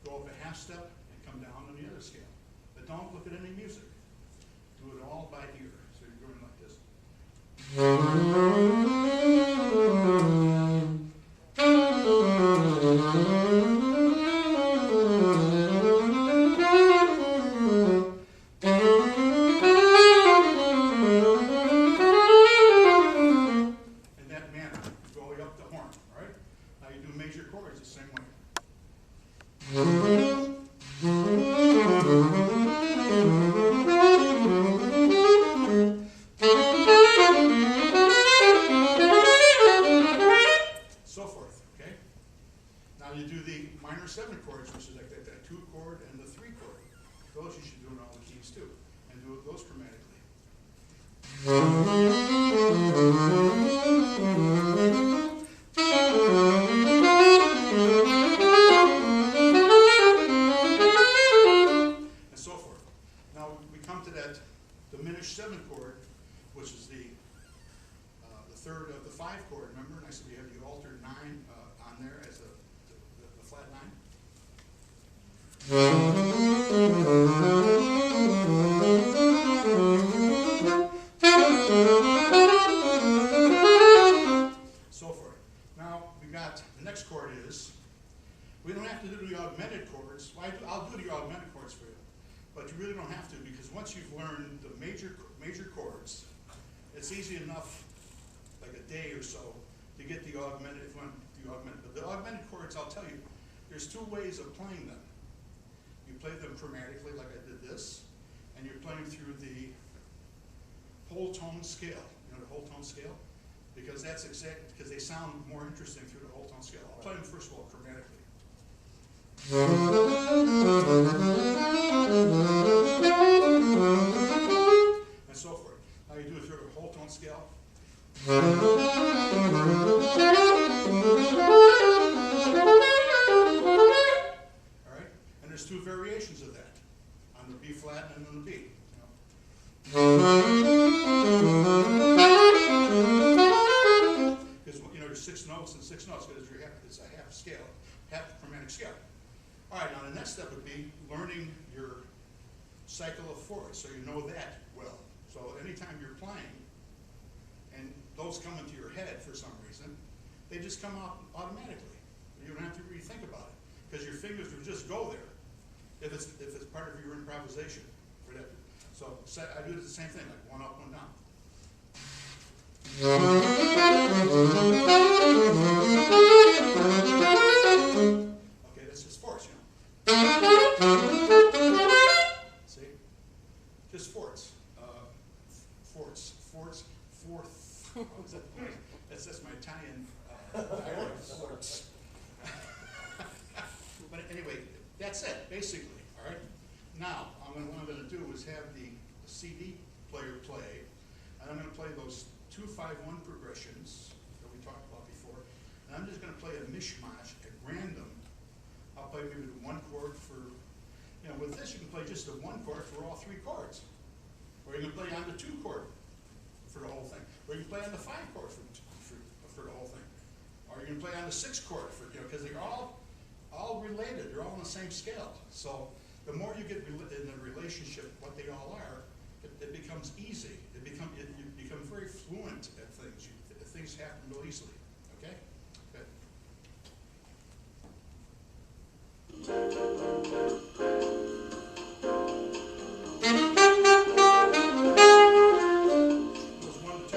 Go up a half step and come down on the other scale. But don't look at any music. Do it all by ear. So you're going like this. In that manner, you go way up the horn, all right? Now you do major chords the same way. So forth, okay? Now you do the minor 7 chords, which is like that 2 chord and the 3 chord. Those you should do in all the keys too, and do those chromatically. And so forth. Now we come to that diminished 7 chord, which is the third of the 5 chord. Remember, and I said we have the altered 9 on there as the flat 9. So forth. Now we got the next chord is, we don't have to do the augmented chords. Well, I'll do the augmented chords for you, but you really don't have to, because once you've learned the major chords, it's easy enough, like a day or so, to get the augmented, if you want the augmented. But the augmented chords, I'll tell you, there's 2 ways of playing them. You play them chromatically, like I did this, and you're playing through the whole tone scale. You know the whole tone scale? Because that's exact, because they sound more interesting through the whole tone scale. I'll play them first of all chromatically. And so forth. Now you do it through the whole tone scale. All right? And there's 2 variations of that, on the B flat and on the B. Because there's 6 notes and 6 notes, because it's a half scale, half chromatic scale. All right, now the next step would be learning your cycle of 4s, so you know that well. So anytime you're playing, and those come into your head for some reason, they just come out automatically. You don't have to really think about it, because your fingers will just go there if it's part of your improvisation. For that. So I do the same thing, like 1 up, 1 down. Okay, that's just 4s, See? Just 4s. 4s. 4th. That's my Italian dialect. But anyway, that's it, basically, all right? Now, what I'm going to do is have the CD player play, and I'm going to play those 2-5-1 progressions that we talked about before, and I'm just going to play a mishmash at random. I'll play maybe the 1 chord for, with this you can play just the 1 chord for all 3 chords. Or you can play on the 2 chord for the whole thing. Or you can play on the 5 chord for the whole thing. Or you can play on the 6 chord for, because they're all related. They're all on the same scale. So the more you get in the relationship, what they all are, it becomes easy. You become very fluent at things. Things happen real easily. Okay? Good. Goes 1 to 2.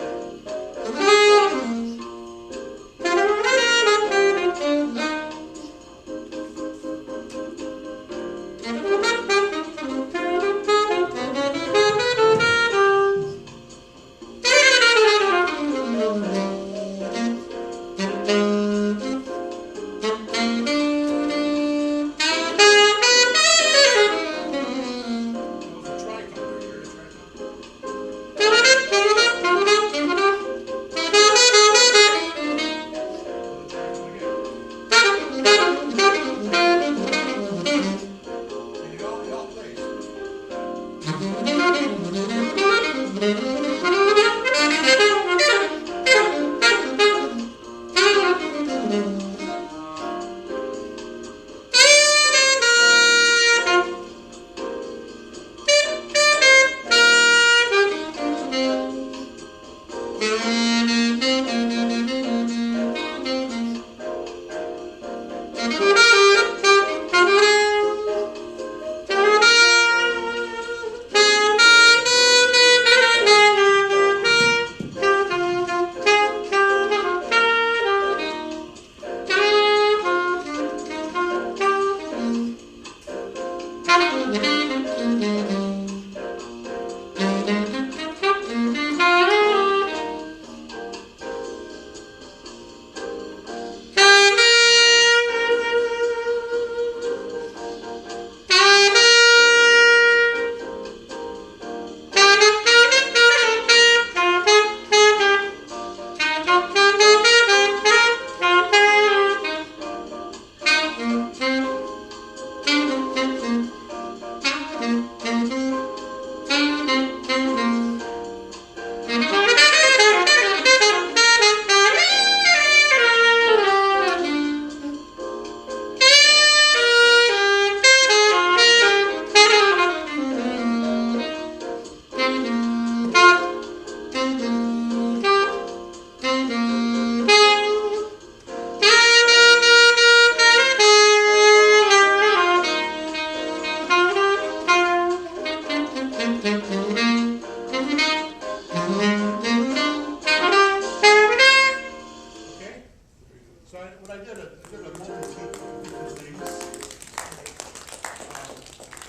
Okay? So what I did a multitude of different things.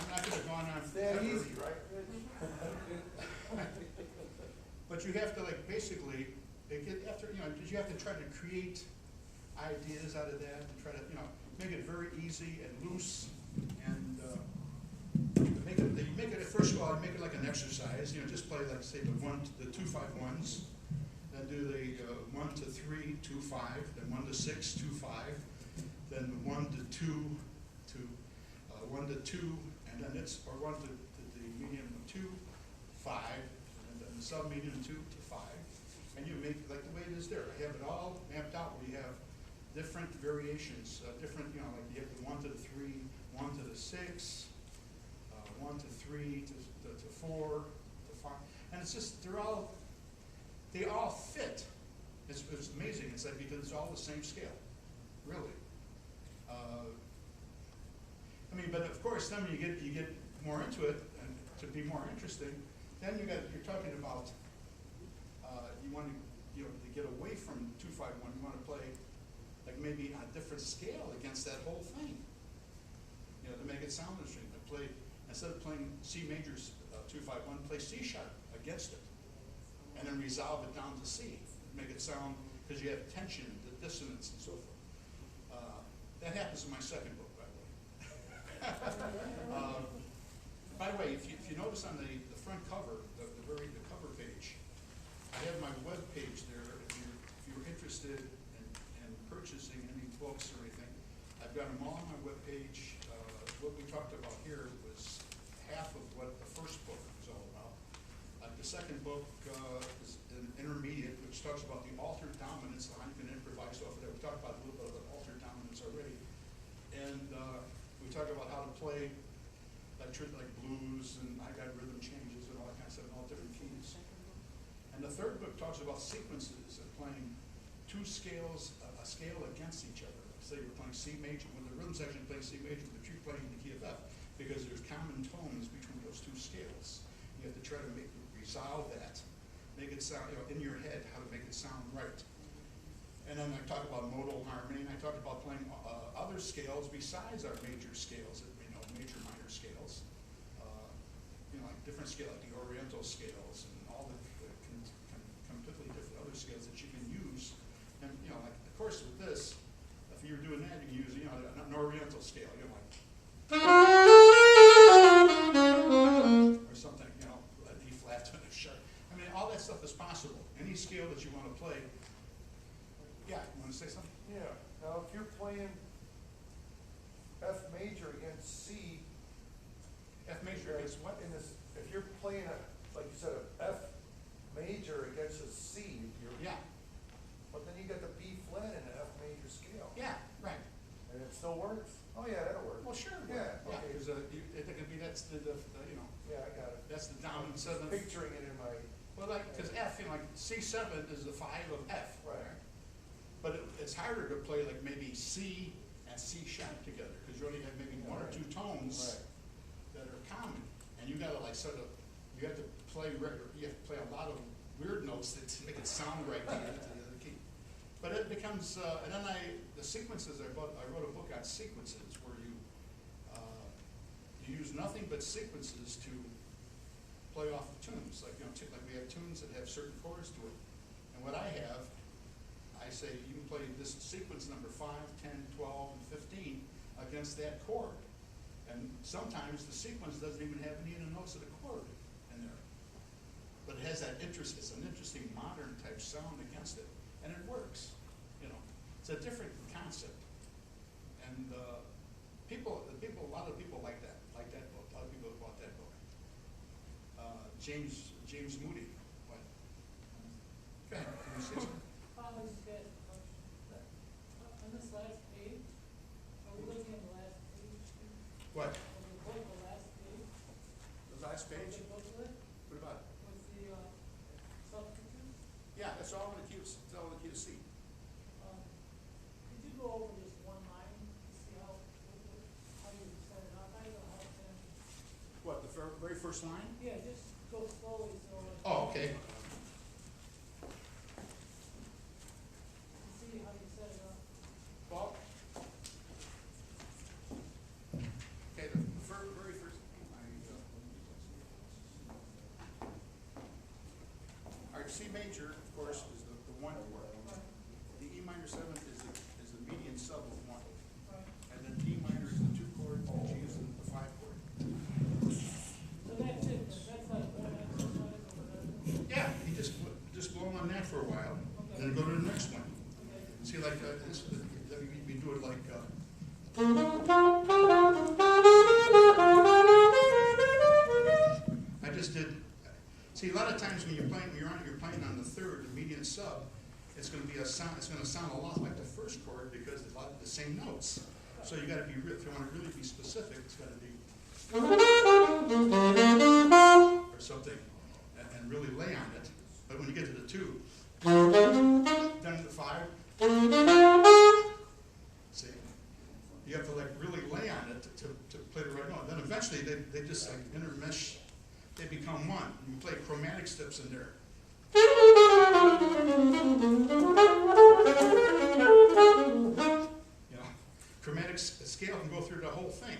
I'm not gonna go on It's that ever. easy, right? But you have to like basically, after, because you have to try to create ideas out of that and try to, make it very easy and loose and, make it, first of all, make it like an exercise, just play like, say, the 2-5-1s, then do the 1 to 3, 2, 5, then 1 to 6, 2, 5, then 1 to 2, to 1 to 2, and then or 1 to the medium of 2, 5, and then the sub-medium 2 to 5, and you make like the way it is there. I have it all mapped out where you have different variations, different, like you have the 1 to the 3, 1 to the 6, 1 to 3 to 4 to 5, and it's just they all fit. It's amazing. It's like because it's all the same scale, really. But of course, then when you get more into it, and to be more interesting, then you're talking about you want to get away from 2-5-1. You want to play like maybe on a different scale against that whole thing. To make it sound interesting. Instead of playing C major 2-5-1, play C sharp against it, and then resolve it down to C. Make it sound, because you have tension, the dissonance, and so forth. That happens in my second book, by the way. By the way, if you notice on the front cover, the cover page, I have my web page there. If you're interested in purchasing any books or anything, I've got them all on my web page. What we talked about here was half of what the first book was all about. The second book is an intermediate, which talks about the altered dominance, how you can improvise off of that. We talked about a little bit of altered dominance already. And we talked about how to play like blues, and I got rhythm changes and all that kind of stuff in all different keys. And the third book talks about sequences of playing two scales, a scale against each other. Say you're playing C major, when the rhythm section plays C major, but you're playing the key of F, because there's common tones between those two scales. You have to try to resolve that, make it sound, in your head, how to make it sound right. And then I talk about modal harmony, and I talk about playing other scales besides our major scales, major minor scales. Like different scale, like the Oriental scales, and all the completely different other scales that you can use. And like of course with this, if you're doing that, you can use an Oriental scale, like or something, an E flat and a sharp. All that stuff is possible. Any scale that you want to play. Yeah, you want to say something? Yeah. Now, if you're playing F major against C, F major against what? If you're playing like you said, a F major against a C, Yeah. but then you got the B flat in an F major scale. Yeah, right. And it still works. Oh yeah, that'll work. Well, sure. Yeah. Yeah, Okay. because it could be that's the Yeah, I got it. that's the dominant Just seventh. picturing it in my. Well, because F, like C7 is the 5 of F. Right. But it's harder to play like maybe C and C sharp together, because you only have maybe one or two tones that are common, and you gotta like sort of, you have to play a lot of weird notes that make it sound right to the other key. But it becomes, and then the sequences, I wrote a book on sequences where you you use nothing but sequences to play off of tunes. Like, you know, like we have tunes that have certain chords to it. And what I have, I say you can play this sequence number 5, 10, 12, and 15 against that chord. And sometimes the sequence doesn't even have any of the notes of the chord in there. But it has that interest, it's an interesting modern type sound against it. And it works, you know. It's a different concept. And a lot of people like that book. A lot of people have bought that book. James Moody, what? Go ahead, can you say something? I just got a question. On this last page, are we looking at the last page? What? Of the book, the last page? The last page? Of the booklet What about it? with the substitutes? Yeah, that's all in the key, it's all in the key to C. Could you go over just one line to see how you set it up? I don't know how it's in. What, the very first line? Yeah, just go slowly so. Oh, okay. See how you set it up. Paul? Okay, the very first. All right, C major, of course, is the 1 chord. The E minor 7th is the median sub of 1. Right. And then D minor is the 2 chord, and G is the 5 chord. So that's it, that's like one exercise or whatever. Yeah, you just blow on that for a while, and then go to the next one. Okay. See, like, we do it like, I just did, see, a lot of times when you're playing on the third, the median sub, it's gonna be a sound, it's gonna sound a lot like the first chord because it's a lot of the same notes. So you gotta be real, if you wanna really be specific, it's gotta be or something, and really lay on it. But when you get to the 2, then the 5, see, you have to like really lay on it to play the right note. Then eventually they just like intermesh, they become one. You play chromatic steps in there. You know, chromatic scale can go through the whole thing.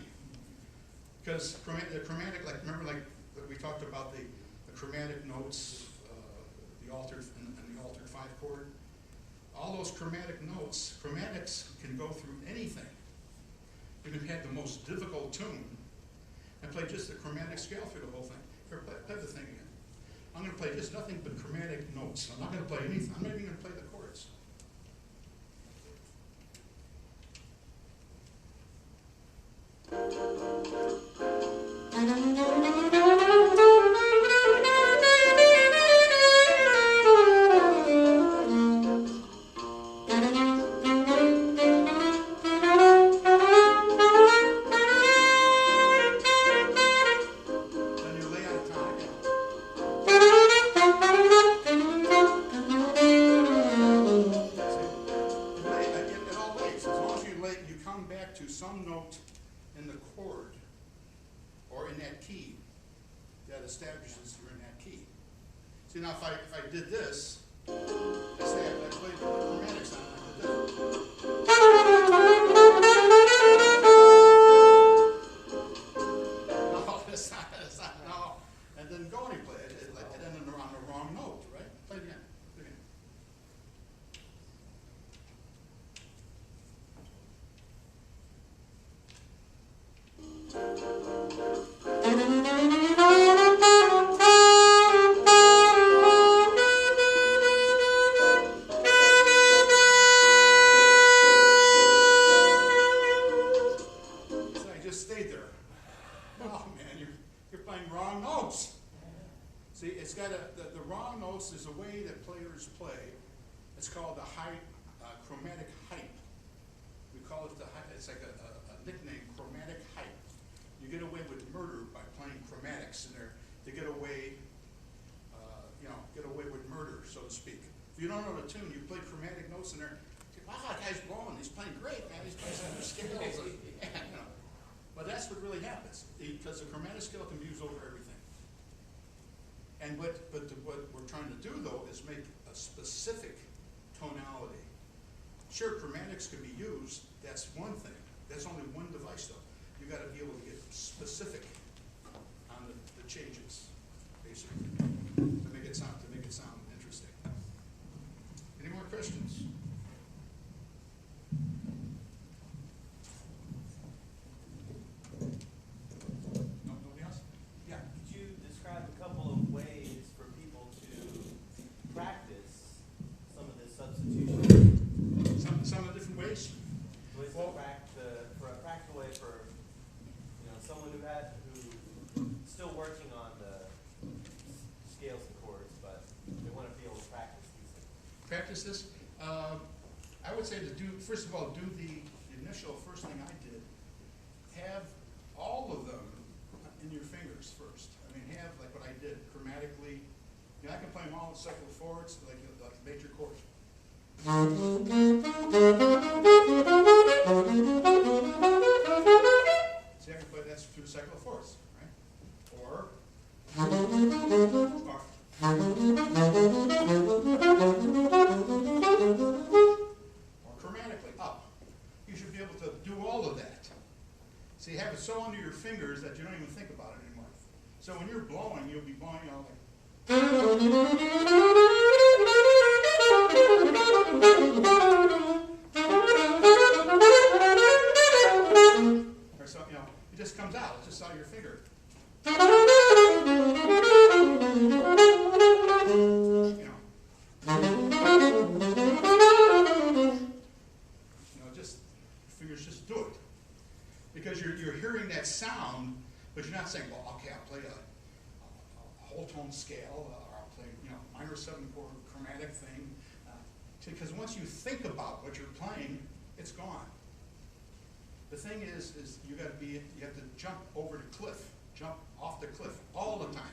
Because the chromatic, like, remember, like, we talked about the chromatic notes, the altered and the altered 5 chord. All those chromatic notes, chromatics can go through anything. You can have the most difficult tune and play just the chromatic scale through the whole thing. Here, play the thing again. I'm going to play just nothing but chromatic notes. I'm not going to play anything. I'm not even going to play the chords. Establishes you're in that key. See, now if I did this, let's say I played the chromatic sound, I did this. No, that's not, no. And then go any play. It ended on the wrong note, right? Play it again. Play it again. Is a way that players play. It's called the chromatic hype. We call it it's like a nickname, chromatic hype. You get away with murder by playing chromatics in there. To get away, get away with murder, so to speak. If you don't know the tune, you play chromatic notes in there. Wow, that guy's blowing. He's playing great, man. He's playing some scales. But that's what really happens because the chromatic scale can be used over everything. And what we're trying to do, though, is make a specific tonality. Sure, chromatics can be used. That's one thing. That's only one device, though. you gotta be able to get specific on the changes, basically, to make it sound interesting. Any more questions? No, nobody else? Yeah. Could you describe a couple of ways for people to practice some of this substitution? Some of the different ways? Ways to for a practical way for, someone who's still working on the scales and chords, but they want to be able to practice these things. Practice this. I would say to do, first of all, do the initial first thing I did. Have all of them in your fingers first. I mean, have like what I did, chromatically. I can play them all in secular chords, like major chords. See, I can play that through the secular fourths, right? Or chromatically up. You should be able to do all of that. So you have it so under your fingers that you don't even think about it anymore. So when you're blowing, you'll be blowing out like. Or so, it just comes out. It's just out of your finger. Just fingers just do it. Because you're hearing that sound, but you're not saying, well, okay, I'll play a whole tone scale, or I'll play, minor 7-chord chromatic thing. Because once you think about what you're playing, it's gone. The thing is you have to jump over the cliff, jump off the cliff all the time.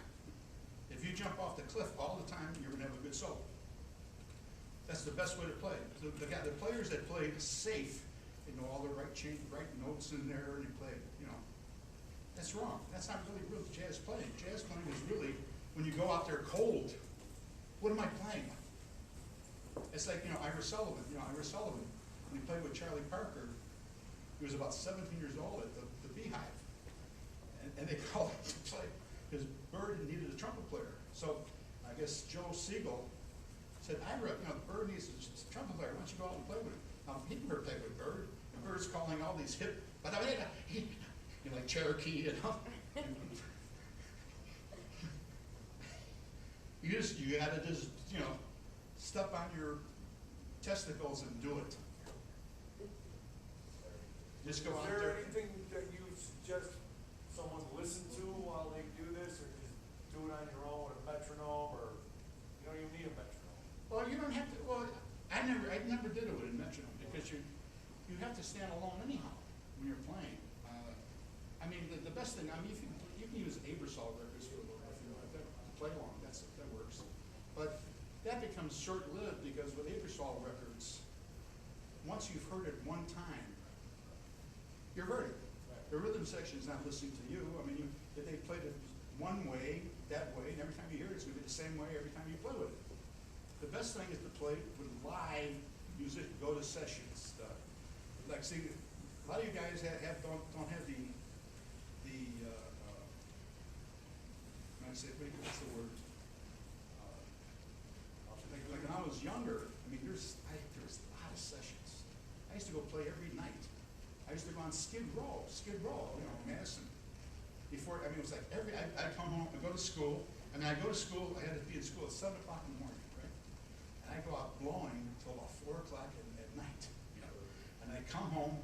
If you jump off the cliff all the time, you're gonna have a good solo. That's the best way to play. The players that play safe, they know all the right notes in there, and they play, that's wrong. That's not really real jazz playing. Jazz playing is really when you go out there cold. What am I playing? It's like, Ira Sullivan. Ira Sullivan, when he played with Charlie Parker, he was about 17 years old at the Beehive. And they called him to play because Bird needed a trumpet player. So I guess Joe Siegel said, Ira, Bird needs a trumpet player. Why don't you go out and play with him? Now, he never played with Bird. And Bird's calling all these hip, but like Cherokee, You gotta just, step on your testicles and do it. Just go out Is there there. anything that you suggest someone listen to while they do this, or just do it on your own with a metronome, or you don't even need a metronome? Well, you don't have to. Well, I never did it with a metronome because you have to stand alone anyhow when you're playing. I mean, the best thing. I mean, you can use Abersol records for a little bit if you like that to play along. That works. But that becomes short-lived because with Abersol records, once you've heard it one time, you're heard it. The rhythm section is not listening to you. I mean, if they played it one way, that way, and every time you hear it, it's going to be the same way every time you play with it. The best thing is to play with live music. Go to sessions. See, a lot of you guys don't have the what's the word? Like when I was younger, I mean, there's a lot of sessions. I used to go play every night. I used to go on Skid Row, Madison. Before, it was like I'd come home and go to school. I mean, I go to school, I had to be in school at 7 o'clock in the morning, right? And I go out blowing until about 4 o'clock at night, And I come home,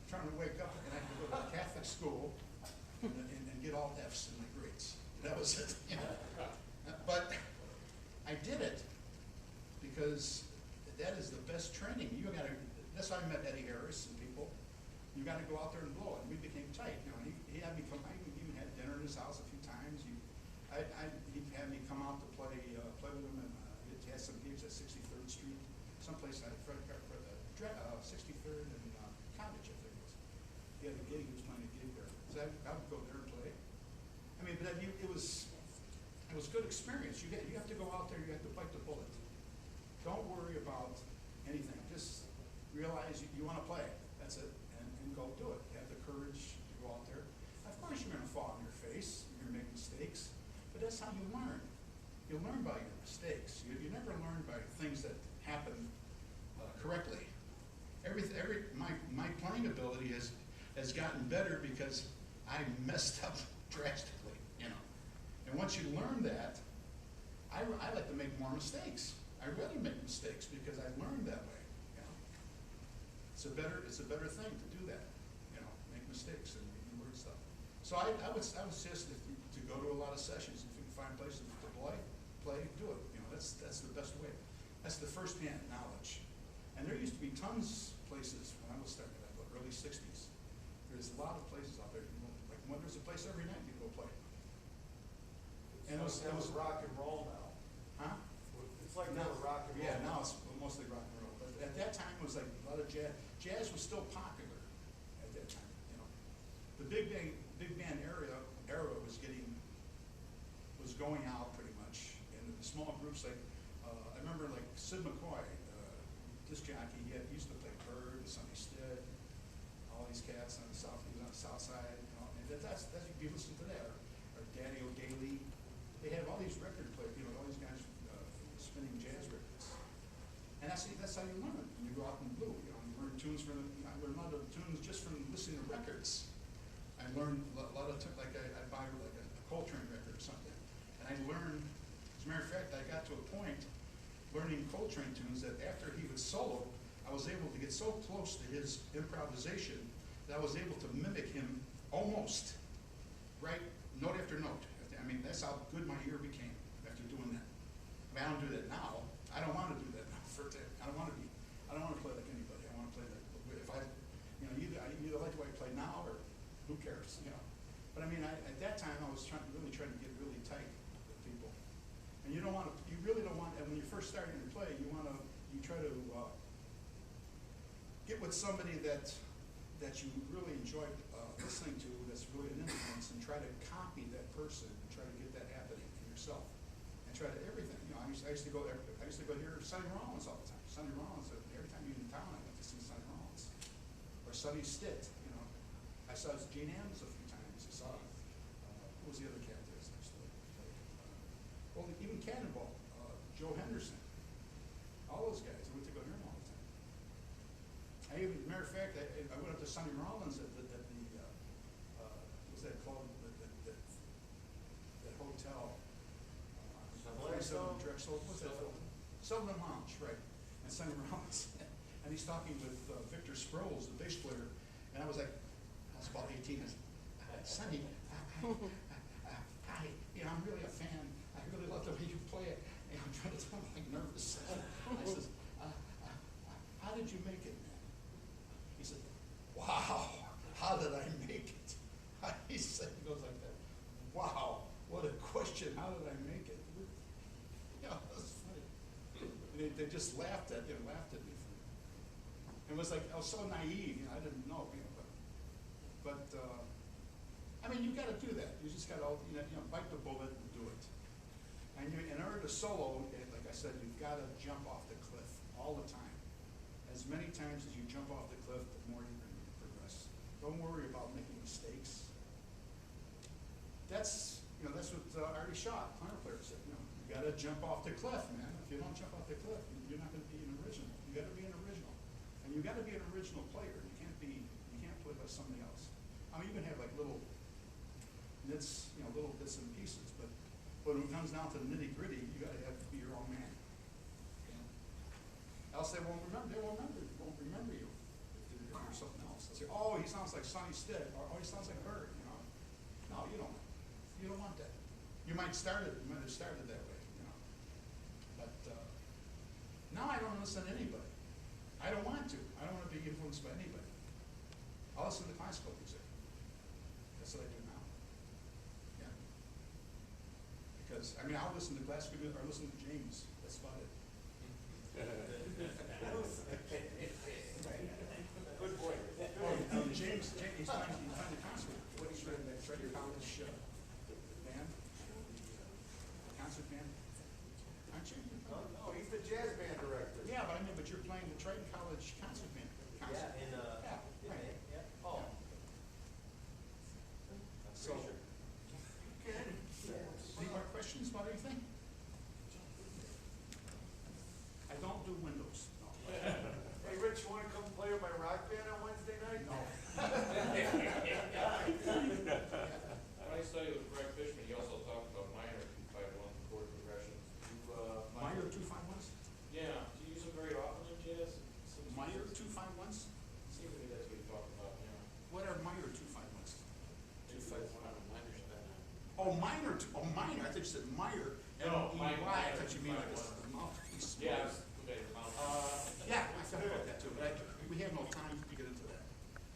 trying to wake up, and I had to go to a Catholic school and get all F's in my grades. That was it, But I did it because that is the best training. That's how I met Eddie Harris and people. You got to go out there and blow it. And we became tight. He had me come. I even had dinner in his house a few times. He had me come out to play with him, and he had some gigs at 63rd Street, someplace I forgot, 63rd and Cottage, I think it was. He had a gig. He was playing a gig there. So I would go there and play. I mean, but it was a good experience. You have to go out there. You have to bite the bullet. Don't worry about anything. Just realize you want to play. That's it, and go do it. You have the courage to go out there. Of course you're gonna fall on your face, you're gonna make mistakes, but that's how you learn. You learn by your mistakes. You never learn by things that happen correctly. My playing ability has gotten better because I messed up drastically, you know. And once you learn that, I like to make more mistakes. I rather make mistakes because I learned that way, you know. It's a better thing to do that, you know, make mistakes and learn stuff. So I would suggest to go to a lot of sessions. If you can find places to play, do it. You know, that's the best way. That's the first-hand knowledge. And there used to be tons of places when I was starting in the early '60s. There's a lot of places out there. Like there's a place every night you go play. And it was rock and roll now. huh? It's like now rock and roll. Yeah, now it's mostly rock and roll. But at that time, it was like a lot of jazz. Jazz was still popular at that time. You know, the big band era was going out pretty much, and the small groups like I remember like Sid McCoy, disc jockey. He used to play Bird, Sonny Stitt, all these cats on the south. He was on the south side. You know, and that's you listen to that. Or Daddy O'Daly. They have all these record players. You know, all these guys spinning jazz records. And that's how you learn. When you go out in the blue, you know, you learn tunes from. I learned a lot of tunes just from listening to records. I learned a lot of like I buy like a Coltrane record or something, and I learned. As a matter of fact, I got to a point learning Coltrane tunes that after he would solo, I was able to get so close to his improvisation that I was able to mimic him almost, right, note after note. I mean, that's how good my ear became after doing that. I mean, I don't do that now. I don't want to do that now. I don't want to play like anybody. I want to play like, if I, you know, either like the way I play now or who cares, you know. But I mean, at that time, I was really trying to get really tight with people. And you really don't want, and when you're first starting to play, you try to get with somebody that you really enjoy listening to, that's really an influence, and try to copy that person and try to get that happening in yourself. And try to everything. You know, I used to go there. I used to go hear Sonny Rollins all the time. Sonny Rollins. Every time he was in town, I went to see Sonny Rollins or Sonny Stitt. You know, I saw Gene Ammons a few times. I saw who was the other cat there next to it? Well, even Cannonball, Joe Henderson, all those guys. I went to go hear them all the time. Matter of fact, I went up to Sonny Rollins at the what was that called? That hotel. Drexel. What's that? Sutherland Lounge, right? And Sonny Rollins, and he's talking with Victor Sproles, the bass player, and I was about 18. I said, Sonny, I'm really a fan. I really love the way you play it. And I'm trying to tell him, like, nervous. I says, how did you make it, man? He said, wow, how did I make it? He goes like that. Wow, what a question. How did I make it? You know, it was funny. They just laughed at me. It was like, I was so naive, you know, I didn't know, you know, but I mean, you got to do that. You just got to, bite the bullet and do it. And in order to solo, like I said, you've got to jump off the cliff all the time. As many times as you jump off the cliff, the more you're going to progress. Don't worry about making mistakes. That's what Artie Shaw, clarinet player, said. You got to jump off the cliff, man. If you don't jump off the cliff, you're not going to be an original. You got to be an original, and you got to be an original player. You can't play like somebody else. I mean, you can have like little bits and pieces, but when it comes down to the nitty gritty, you got to have to be your own man. You know? Else they won't remember you if you're something else. They'll say, oh, he sounds like Sonny Stitt, or oh, he sounds like Bird. You know? No, you don't. You don't want that. You might have started that way, you know. But now I don't listen to anybody. I don't want to. I don't want to be influenced by anybody. I'll listen to classical music. That's what I do now. Yeah. Because I'll listen to classical music or listen to James. That's about it. Good boy. James, he's playing the concert. What he's written, that Triton College band, the concert band. Aren't you? No, he's the jazz band director. Yeah, but you're playing the Triton College concert band. Yeah, in right. May, yeah. Oh. So, Okay. any more questions about anything? I don't do windows. No. Hey, Rich, you wanna come play with my rock band on Wednesday night? No. When I studied with Greg Fishman, he also talked about minor 2-5-1 chord progressions. Minor 2-5-1s? Yeah, do you use them very often in jazz? Minor 2-5-1s? Seems to me that's what he talked about, yeah. What are minor 2-5-1s? Minor stuff. Oh, minor, I thought you said Meyer, No, M-E-Y, I minor thought you mean like a 2-5-1. mouthpiece. Yeah, okay, your mouth. Yeah, I thought about that too, but we have no time to get into that.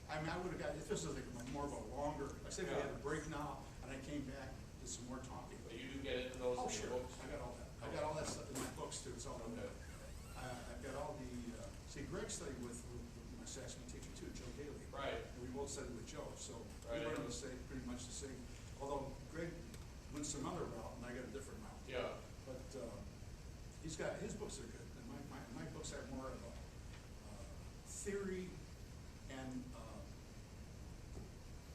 I mean, I would've got, if this was like more of a longer, I said we had a break now, and I came back, did some more talking. But you do get into those Oh, in sure, your books? I got all that. I got all that stuff in my books too, it's all in there. I've got all the, see, Greg studied with my saxophone teacher too, Joe Daly. Right. And we both studied with Joe, so we Right. learned to say pretty much the same. Although Greg went some other route and I got a different route. Yeah. But he's got, his books are good, and my books are more of a theory and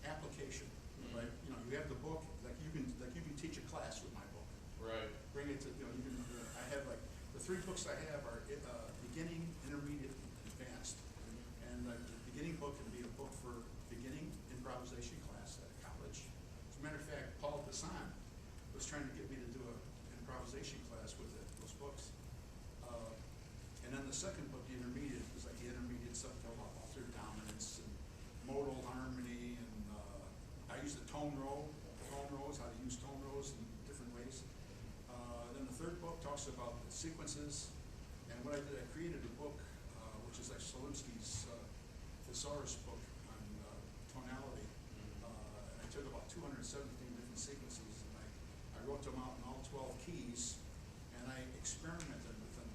application, Mhm. right? You know, you have the book, like you can teach a class with my book. Right. Bring it to, you know, you can, I have like, the 3 books I have are beginning, intermediate, and advanced. And the beginning book can be a book for beginning improvisation class at a college. As a matter of fact, Paul Dassan was trying to get me to do an improvisation class with those books. And then the second book, the intermediate, was like the intermediate stuff about altered dominance and modal harmony, and I use the tone rows, how to use tone rows in different ways. Then the third book talks about the sequences, and what I did, I created a book, which is like Slowinski's thesaurus book on tonality. And I took about 217 different sequences, and I wrote them out in all 12 keys, and I experimented with them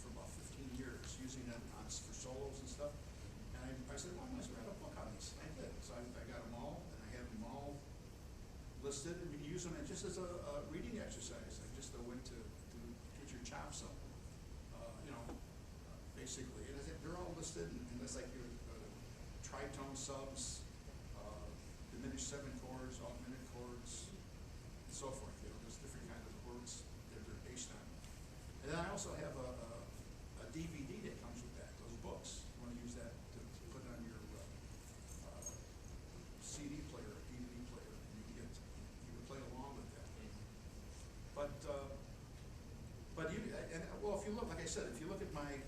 for about 15 years, using them for solos and stuff. And I said, well, I must write a book on this. I did. So I got them all, and I have them all listed, and you can use them just as a reading exercise, like just a way to get your chops up, basically. And they're all listed, and it's like your tritone subs, diminished 7 chords, augmented chords, and so forth. You know, there's different kinds of chords that they're based on. And then I also have a DVD that comes with that, those books. You want to use that to put on your CD player, DVD player, and you can play along with that. But if you look, like I said, if you look at my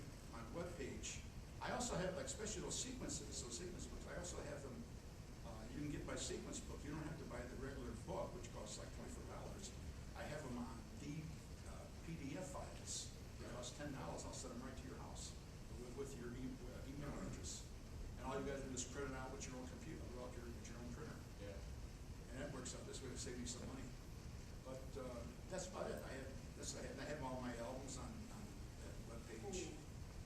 webpage, I also have, like, especially those sequences, sequence books, I also have them, you can get my sequence book. You don't have to buy the regular book, which costs like $24. I have them on PDF files. They cost $10. I'll send them right to your house with your email address. And all you gotta do is print it out with your own computer, with your own printer. Yeah. And that works out this way to save you some money. But that's about it. I have all my albums on that webpage.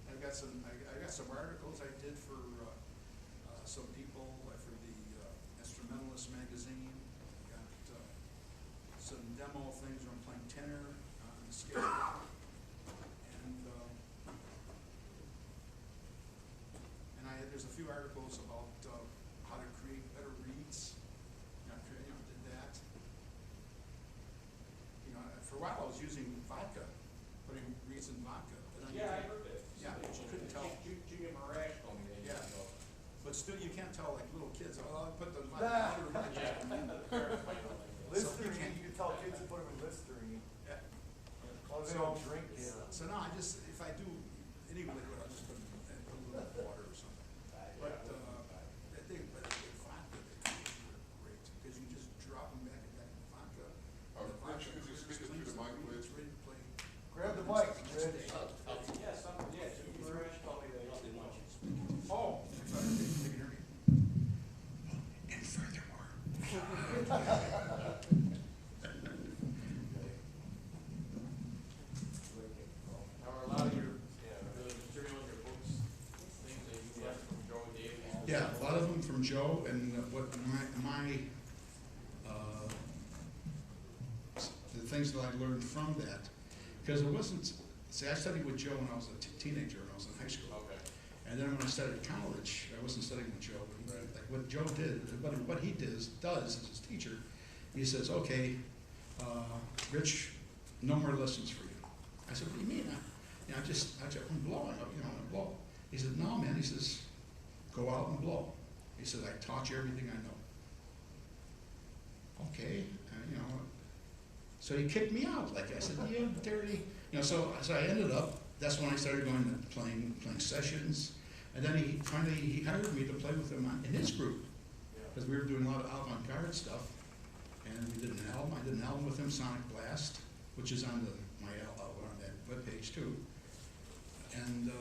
I got some articles I did for some people, for the Instrumentalist magazine. I got some demo things where I'm playing tenor on the scale. And there's a few articles about how to create better reeds. Did that. For a while I was using vodka, putting reeds in vodka. Yeah, I heard that. Yeah, but you couldn't tell. Junior Marash told me that. Yeah. But still, you can't tell, like, little kids, oh, I put the vodka. Listerine, you can tell kids to put them in Listerine. Yeah. Well, they don't drink it. So now if I do any liquid, I'll just put a little water or something. But I think vodka, they great, because you just drop them back in vodka. Rich, could you speak into the mic, please? It's ready to play. Grab the mic, Rich. Yeah, Junior Marash told me that he didn't want you to speak. Oh, I thought they could hear me. And furthermore. Now, are a lot of your, the material in your books, things that you left from Joe Daly? Yeah, a lot of them from Joe, and what the things that I learned from that, because it wasn't, see, I studied with Joe when I was a teenager, when I was in high school. Okay. And then when I started college, I wasn't studying with Joe, but like what Joe did, what he does as his teacher, he says, okay, Rich, no more lessons for you. I said, what do you mean? I'm blowing, I'm blow. He said, no, man, he says, go out and blow. He said, I taught you everything I know. Okay, so he kicked me out. Like I said, you dirty, so I ended up, that's when I started going to playing sessions. And then he hired me to play with him in his group. Because we were doing a lot of avant-garde stuff. And we did an album. I did an album with him, Sonic Blast, which is on my album on that webpage too. And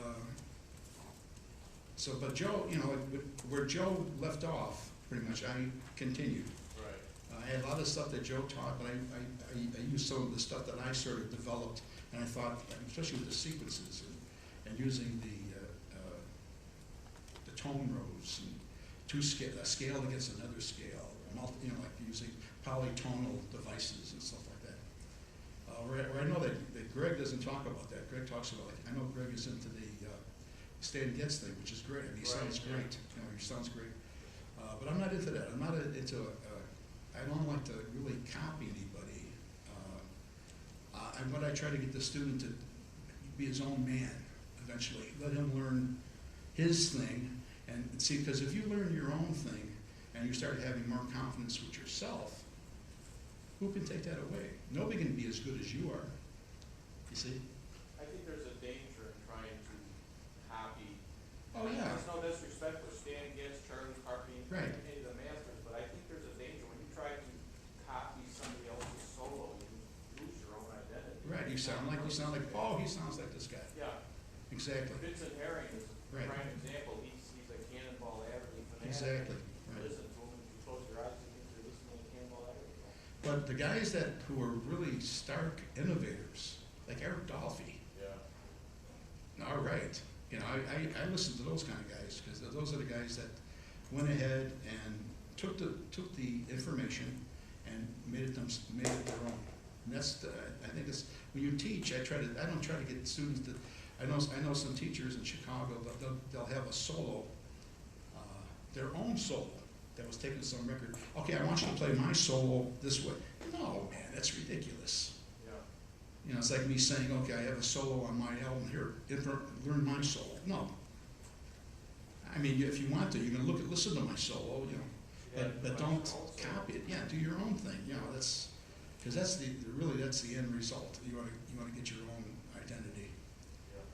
but Joe, where Joe left off, pretty much, I continued. Right. I had a lot of stuff that Joe taught, but I used some of the stuff that I sort of developed, and I thought, especially with the sequences and using the tone rows and a scale against another scale, like using polytonal devices and stuff like that. Where I know that Greg doesn't talk about that. Greg talks about, I know Greg is into the Stan Getz thing, which is great. I mean, he sounds great. He sounds great. But I'm not into that. I'm not into. I don't like to really copy anybody. And what I try to get the student to be his own man eventually. Let him learn his thing, and see, because if you learn your own thing and you start having more confidence with yourself, who can take that away? Nobody can be as good as you are. You see? I think there's a danger in trying to copy. Oh yeah. There's no disrespect for Stan Getz, Charlie Parkey, Right. any of the masters, but I think there's a danger when you try to copy somebody else's solo, you lose your own identity. Right. You sound like, oh, he sounds like this guy. Yeah. Exactly. Vincent Herring is a Right. prime example. He's a Cannonball Adderley fanatic. Exactly. You Right. listen to him, if you close your eyes, you think you're listening to Cannonball Adderley. But the guys who are really stark innovators, like Eric Dolphy, Yeah. all right. I listen to those kind of guys because those are the guys that went ahead and took the information and made it their own. And that's I think that's when you teach. I don't try to get students to. I know some teachers in Chicago they'll have a solo, their own solo that was taking some record. Okay, I want you to play my solo this way. No, man, that's ridiculous. Yeah. It's like me saying, okay, I have a solo on my album here. Learn my solo. No. I mean, if you want to, you can listen to my solo, but don't copy it. Yeah, do your own thing. That's because that's the end result. You want to get your own identity.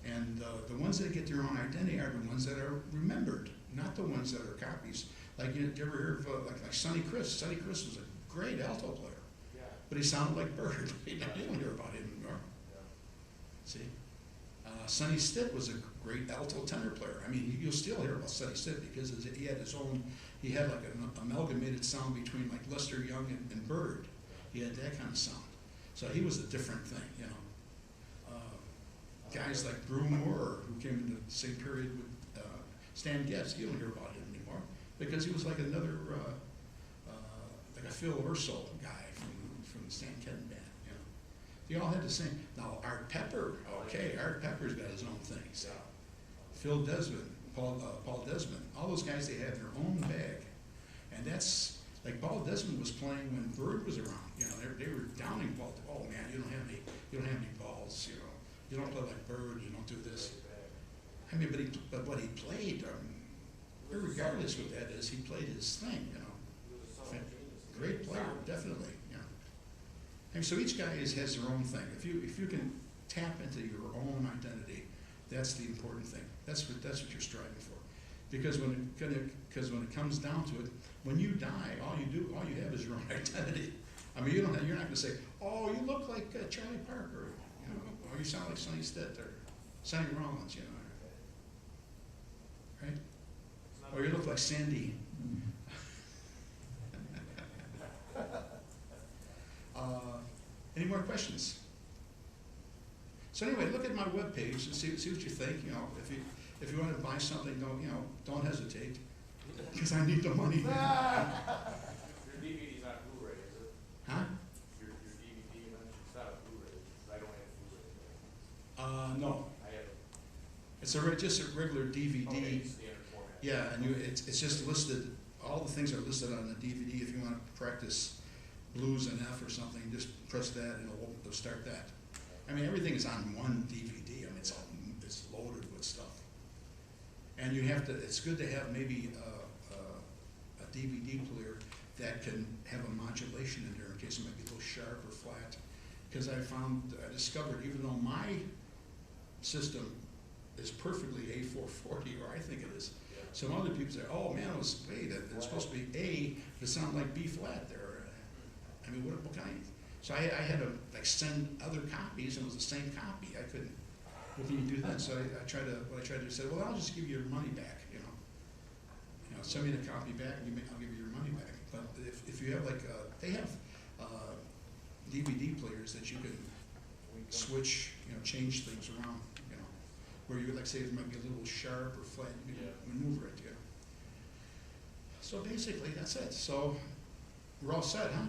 Yeah. And the ones that get their own identity are the ones that are remembered, not the ones that are copies. Like you ever hear of like Sonny Chris? Sonny Chris was a great alto player, Yeah. but he sounded like Bird. You don't hear about him anymore. Yeah. See, Sonny Stitt was a great alto tenor player. I mean, you'll still hear about Sonny Stitt because he had his own. He had like an amalgamated sound between like Lester Young and Bird. He had that kind of sound. So he was a different thing, Guys like Brew Moore, who came in the same period with Stan Getz, you don't hear about him anymore because he was like another, like a Phil Urso guy from the Stan Kenton band. They all had the same. Now Art Pepper, okay, Art Pepper's got his own thing. So. Phil Desmond, Paul Desmond, all those guys, they had their own bag, and that's like Paul Desmond was playing when Bird was around. They were downing Paul. Oh man, you don't have any balls. You don't play like Bird. You don't do this. I mean, but what he played, regardless what that is, he played his thing. Great player, definitely. And so each guy has their own thing. If you can tap into your own identity, that's the important thing. That's what you're striving for. Because when it comes down to it, when you die, all you have is your own identity. I mean, you're not going to say, "Oh, you look like Charlie Parker," or "You sound like Sonny Stitt," or Sonny Rollins, right? Or you look like Sandy. Any more questions? So anyway, look at my webpage and see what you think. If you want to buy something, don't hesitate, because I need the money. Your DVD's not Blu-ray, is it? Huh? Your DVD, you mentioned, it's not a Blu-ray. I don't have Blu-ray. No. I have It's just a regular DVD. Okay, standard format. Yeah, and it's just listed, all the things are listed on the DVD. If you want to practice blues and F or something, just press that and it'll start that. I mean, everything is on one DVD. I mean, it's loaded with stuff. And you have to, it's good to have maybe a DVD player that can have a modulation in there in case it might be a little sharp or flat. Because I discovered, even though my system is perfectly A440, or I think it is, Yeah. some other people say, oh man, it's supposed to be A, but it sounded like B flat there. I mean, what kind? So I had to like send other copies, and it was the same copy. I couldn't, what can you do then? So what I tried to do, said, well, I'll just give you your money back, you know. Send me the copy back, and I'll give you your money back. But if you have like, they have DVD players that you can switch, change things around, where you would like say it might be a little sharp or flat, you can maneuver it, So basically, that's it. So we're all set, huh?